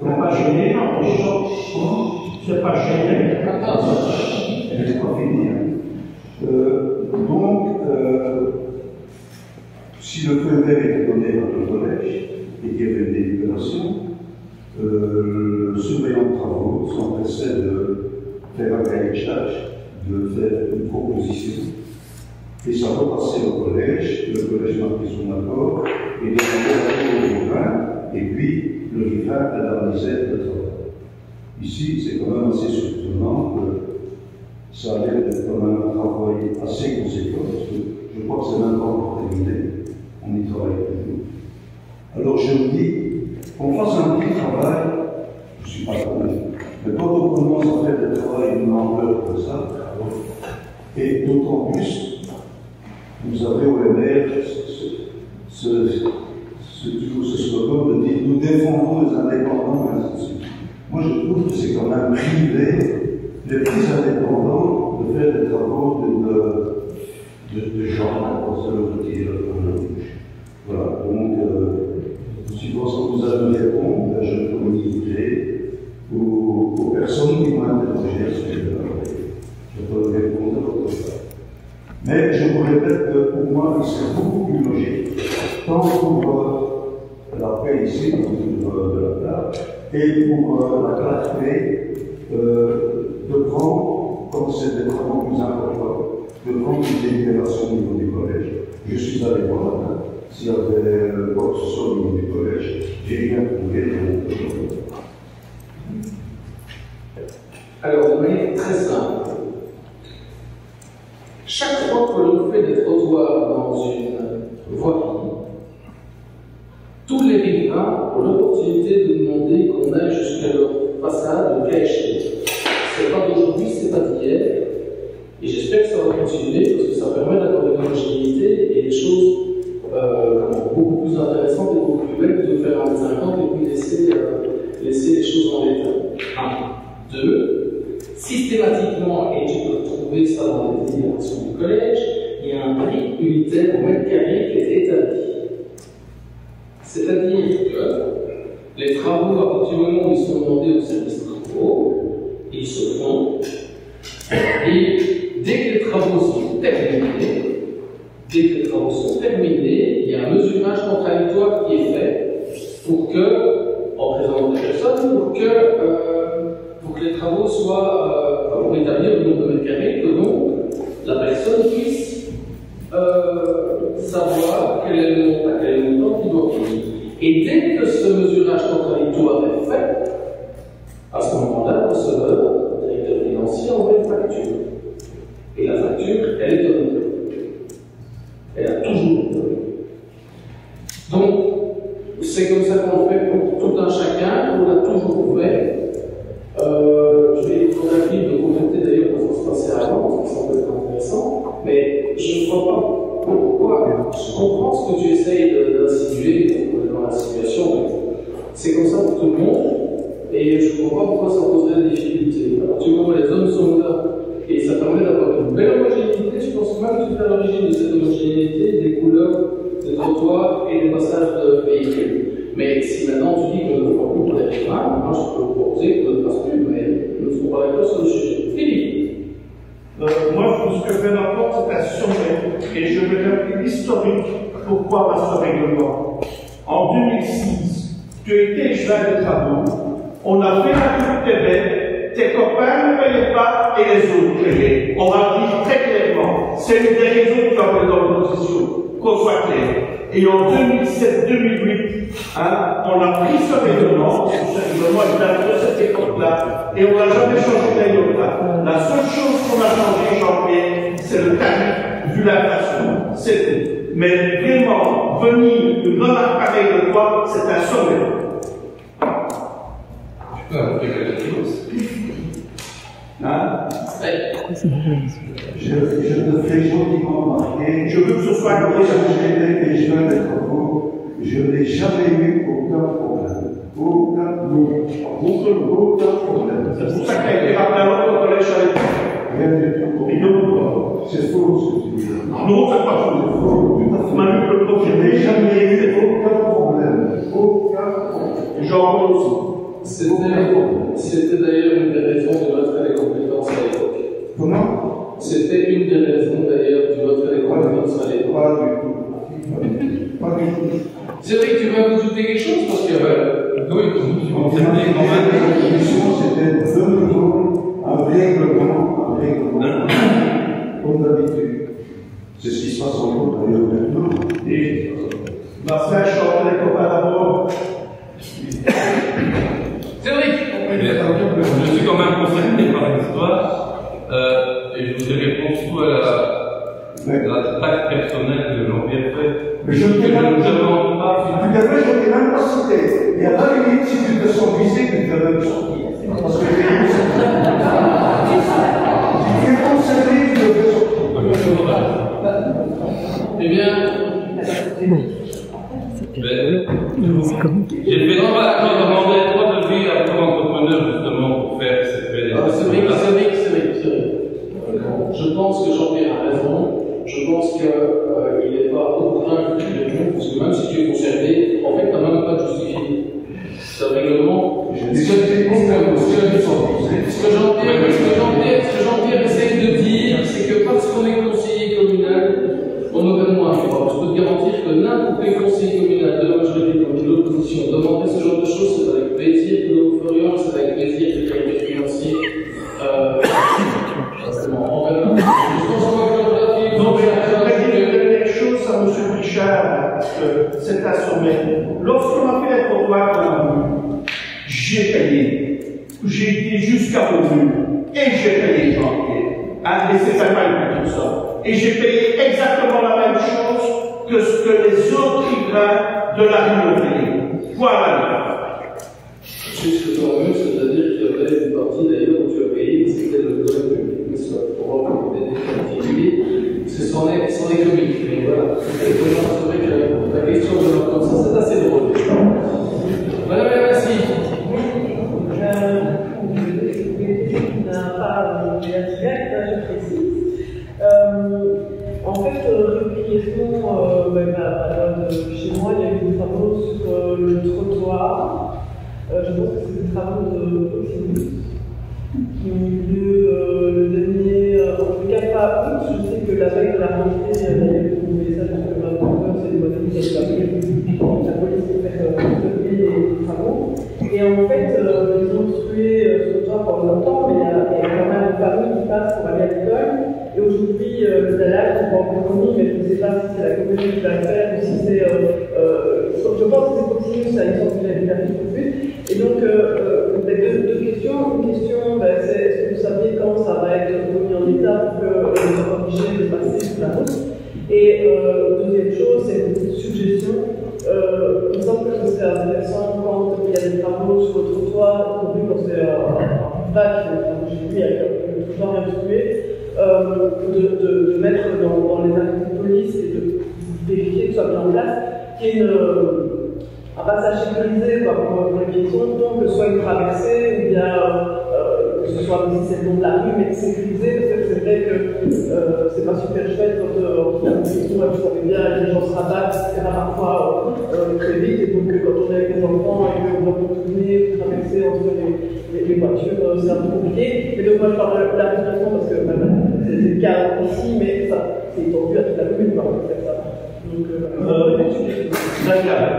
c'est pas gêné, non, c'est pas gêné. Je ne vais pas finir. Donc, si le feu vert était donné par le collège et qu'il y avait une délibération, le surveillant de travaux s'empressait de faire un cahier de charge, de faire une proposition, et ça repassait au collège, le collège marquait son accord, et demandait l'accord au riverain, et puis le riverain indemnisait le travail. Ici, c'est quand même assez surprenant que ça a l'air d'être quand même un travail assez conséquent, parce que je crois que c'est même pas encore terminé, on y travaille toujours. Alors je me dis, qu'on fasse un petit travail, je ne suis pas contre, mais quand on commence à faire des travail d'une ampleur comme ça, et d'autant plus, vous avez au MR ce slogan de dire nous défendons les indépendants, et ainsi de suite. Moi je trouve que c'est quand même privé les plus indépendants de faire des travaux de genre, pour se le retirer dans la bouche. Voilà, donc si vous allez me répondre, je communiquerai aux personnes qui m'ont interrogé à ce sujet-là. Je peux répondre à votre part. Mais je vous répète que pour moi, il serait beaucoup plus logique, tant pour la paix ici, de la place, et pour la clarté, de prendre, comme c'est des travaux plus importants, de prendre une délibération au niveau du collège. Je suis allé voir là-bas. S'il y avait quoi que ce soit au niveau du collège, j'ai rien trouvé de mon côté. Alors, de manière très simple, chaque fois que l'on fait des trottoirs dans une voirie, tous les riverains ont l'opportunité de demander qu'on aille jusqu'à leur façade de cacher. C'est pas d'aujourd'hui, c'est pas d'hier. Et j'espère que ça va continuer parce que ça permet d'avoir une homogénéité et des choses beaucoup plus intéressantes et beaucoup plus belles que de faire un 50 et puis laisser les choses en l'état. 1. 2. Systématiquement, et tu peux trouver ça dans les délibérations du collège, il y a un prix unitaire au mètre carré qui est établi. C'est-à-dire que les travaux, à partir du moment où ils sont demandés au service travaux, ils se font, et dès que les travaux sont terminés, il y a un mesurage contradictoire qui est fait pour que, en présence des personnes, pour que les travaux soient, pour établir le nombre de mètres carrés, que donc la personne puisse savoir quel est le montant qu'il doit payer. Et dès que ce mesurage contradictoire est fait, à ce moment-là, le receveur, le directeur financier, envoie une facture. Et la facture, elle est donnée. Elle a toujours été donnée. Donc, c'est comme ça qu'on fait pour tout un chacun, on l'a toujours fait. Je vais être de compléter d'ailleurs comment ça se passait avant, parce que ça peut être intéressant, mais je ne vois pas pourquoi. Je comprends ce que tu essayes d'insinuer dans la situation, mais c'est comme ça pour tout le monde, et je ne vois pas pourquoi ça poserait des difficultés. Alors, tu vois, les zones sont là, et ça permet d'avoir une belle homogénéité. Je pense que même que tu es à l'origine de cette homogénéité, des couleurs, des trottoirs et des passages de véhicules. Mais si maintenant tu dis qu'on ne fera plus pour les riverains, moi je peux proposer qu'on ne le fasse plus, mais nous ne serons pas d'accord sur le sujet. Philippe. Moi, ce que je fais d'abord, c'est un sommet, et je vais rappeler l'historique. Pourquoi ce règlement? En 2006, tu étais joint de travaux, on a fait la coupe des bêtes, tes copains ne payaient pas et les autres payaient. On a dit très clairement, c'est une des raisons qui ont fait dans l'opposition, qu'on soit clair. Et en 2007-2008, on a pris ce règlement est de cette époque-là, et on n'a jamais changé d'ailleurs. La seule chose qu'on a changé, Jean-Pierre, c'est le tarif, vu l'inflation. C'est tout. Mais vraiment, venir de non-appareil de quoi, c'est un sommet. Je peux ajouter quelque chose. Je te fais gentiment remarquer. Je veux que ce soit quand j'ai fait les jeunes des travaux, je n'ai jamais eu aucun problème. Aucun problème. C'est pour ça qu'il a été rappelé au collège à l'époque. Rien du tout. Et donc, c'est faux ce que tu dis. Non, c'est pas faux. Je n'ai jamais eu aucun problème. Jean aussi. C'était d'ailleurs une des raisons de notre des compétences à l'époque. Comment? C'était une des raisons d'ailleurs du retrait des compétences à l'époque. Pas du tout. C'est vrai que tu vas vous douter quelque chose parce que tu concernais quand même. C'était de nouveau un règlement, comme d'habitude. C'est ce qui se passe en gros d'ailleurs maintenant. Et Marcel chantait les copains d'abord. c'est vrai. Je suis quand même concerné par l'histoire et je vous ai répondu tout à la taxe personnelle que Jean-Pierre fait. Mais je ne t'ai même pas. cité. Il y a 20 minutes, si tu te sens visé, tu te même sortir. Parce que tu es concerné, tu devrais sortir. Eh bien, j'ai fait demander 3 devis à 3 entrepreneurs justement pour faire cette réalisation. c'est vrai. Je pense que Jean-Pierre a raison. Je pense qu'il n'est pas contraint de nous, parce que même si tu es concerné, en fait, tu n'as même pas de justifié. C'est un règlement. Ce que Jean-Pierre essaye de dire, c'est que parce qu'on est conseiller communal, on aurait moins de droits. Je peux te garantir que n'importe quel conseiller communal de la majorité comme de l'opposition demander ce genre de choses, c'est avec plaisir que nous le ferions, c'est avec plaisir que les qualités financiers. On verra. Donc, je voudrais dire une dernière chose à M. Richard, parce que c'est un sommet. Lorsqu'on a fait les trottoirs de la rue, j'ai payé. J'ai été jusqu'à Beauvue. Et j'ai payé Jean-Pierre. Et c'est pas tout ça. Et j'ai payé exactement la même chose que ce que les autres riverains de la rue ont payé. Voilà. C'est ce que j'en veux, c'est-à-dire qu'il y avait une partie d'ailleurs où tu as payé, c'était le domaine public. Mais ça, pour avoir des particuliers, c'en est comique. Mais voilà. C'est vrai que la question de l'ordre comme ça, c'est assez drôle. Madame la merci. Pas direct, je précise. En fait, régulièrement, chez moi, il y a eu des travaux sur le trottoir. Je pense que c'est des travaux de Proximus qui ont eu lieu le dernier, en tout cas pas août. Je sais que la veille de la rentrée, il y avait eu un message que ma grand-mère s'est demandé si elle avait la police pour faire les travaux. Et en fait, ils ont tué ce trottoir pendant longtemps, mais il y a quand même une famille qui passe pour aller à l'école. Et aujourd'hui, le Dalal, c'est pas encore connu, mais je ne sais pas si c'est la commune qui va le faire ou si c'est. Je pense que c'est Proximus, ça, il semble que j'avais perdu tout de suite. Et donc, deux questions. Une question, c'est est-ce que vous saviez quand ça va être remis en état pour qu'on soit obligé de passer sur la route? Et deuxième chose, c'est une petite suggestion. Il me semble que ce serait intéressant quand il y a des travaux sur le trottoir, aujourd'hui quand c'est un bac, j'ai vu avec le trottoir institué, de mettre dans les arrêtés de police et de vérifier que ce soit mis en place, qu'il y ait un passage sécurisé pour les piétons, donc soit une traversée ou bien que ce soit si c'est le long de la rue, mais sécurisé, parce que c'est vrai que c'est pas super chouette quand il y a un piéton, vous savez bien, les gens se rabattent, etc. parfois très vite, et donc quand on est avec des enfants et qu'on doit continuer à traverser entre les voitures, c'est un peu compliqué. Mais donc moi je parle de la restauration parce que c'est le cas ici, mais ça c'est étendu à toute la commune par exemple, faire ça. Donc,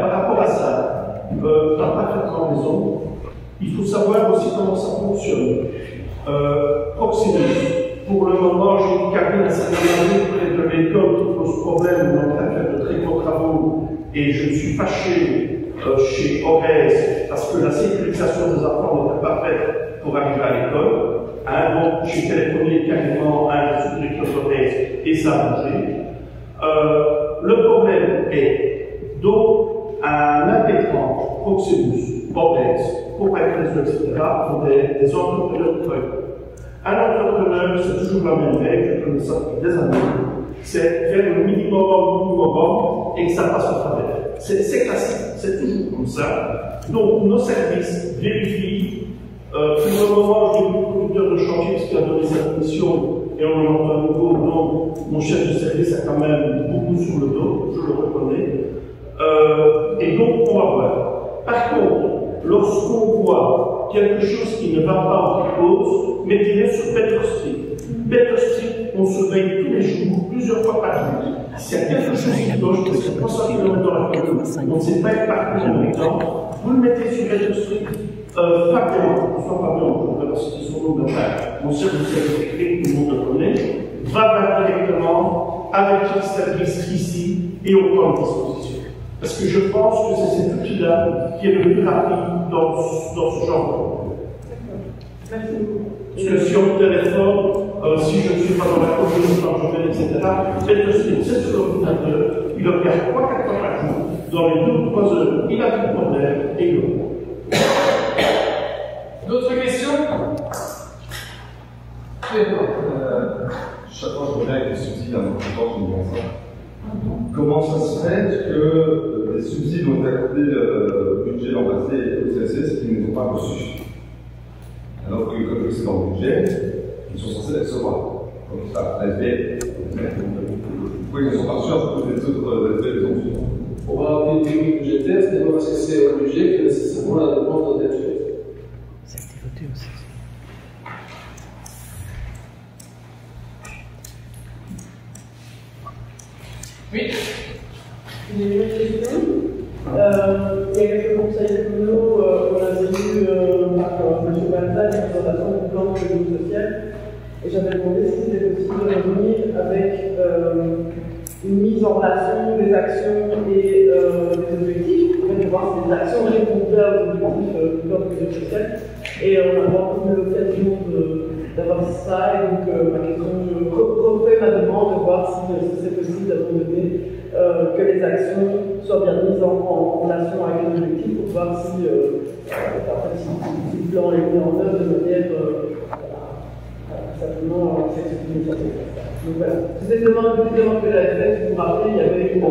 par rapport à ça, t'as parfaitement raison. Il faut savoir aussi comment ça fonctionne. Proximus, Pour le moment, j'ai une cabine à Saint-Denis près de l'école qui pose problème. On est en train de faire de très gros travaux et je me suis fâché chez Orez parce que la sécurisation des enfants n'était pas faite pour arriver à l'école. Donc, j'ai téléphoné carrément à un sous-directeur d'Orez et ça a bougé. Le problème est donc un impétrant, Proximus, Orez, Propriétaires, etc., pour des entrepreneurs de feuilles. Un entrepreneur, c'est toujours la même règle, je connais ça depuis des années, c'est faire le minimum et que ça passe au travers. C'est classique, c'est toujours comme ça. Donc, nos services vérifient. Pour le moment, j'ai eu le conducteur de chantier qui a donné sa mission et on en entend un nouveau. Donc, mon chef de service a quand même beaucoup sur le dos, je le reconnais. Et donc, on va voir. Par contre, lorsqu'on voit quelque chose qui ne va pas en cause, mettez-le sur Better Street. Better Street, on surveille tous les jours, plusieurs fois par jour. S'il y a quelque chose qui cloche, c'est 300 km dans la commune, on ne sait pas être partout en même temps, vous le mettez sur Better Street. Fabien, je ne vais pas citer son nom, mon service électrique, tout le monde le connaît, va voir directement avec le service ici et on prend en disposition. Parce que je pense que c'est cet outil-là qui est le plus rapide dans ce genre de problème. Merci beaucoup. Parce que si on téléphone, si je ne suis pas dans la commune, quand je vais, etc., c'est sur l'ordinateur, il regarde 3-4 fois par jour, dans les 2 ou 3 heures, il a plus de problème et il le voit. D'autres questions? Chaque fois je reviens avec des subsides à notre temps, je me demande ça. Comment ça se fait que les subsides ont été accordés au budget l'an passé et au CSS qui ne les ont pas reçus? Alors que, comme c'est dans le budget, ils sont censés les recevoir. Comme ça, l'ASB, pourquoi ils ne sont pas reçus alors que les autres ASB les ont reçus? On va appeler une technique budgétaire, c'est pas parce que c'est au budget que nécessairement la demande doit être faite. Ça a été voté aussi. Oui. J'ai une autre question. Il y a quelques conseils communaux qu'on avait eu par M. Balta, la présentation du plan de l'économie sociale. Et j'avais demandé si c'était possible de revenir avec une mise en relation des actions et des objectifs. En fait, de voir si les actions répondaient aux objectifs du plan de l'économie sociale. Et on n'a pas encore eu l'occasion d'avoir ça. Et donc, ma question, je refais ma demande de voir si c'est possible d'abandonner que les actions soient bien mises en relation avec les objectifs pour voir si le plan est mis en œuvre de manière simplement s'exprimer. Donc voilà, c'était une demande que j'avais faite. Si vous vous rappelez, il y avait une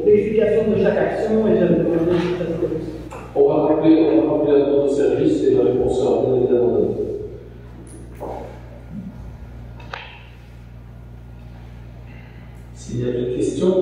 explication de chaque action et j'avais demandé si ça c'était possible. On va rappeler la demande de service et la réponse sera bien évidemment donnée. S'il y a des questions.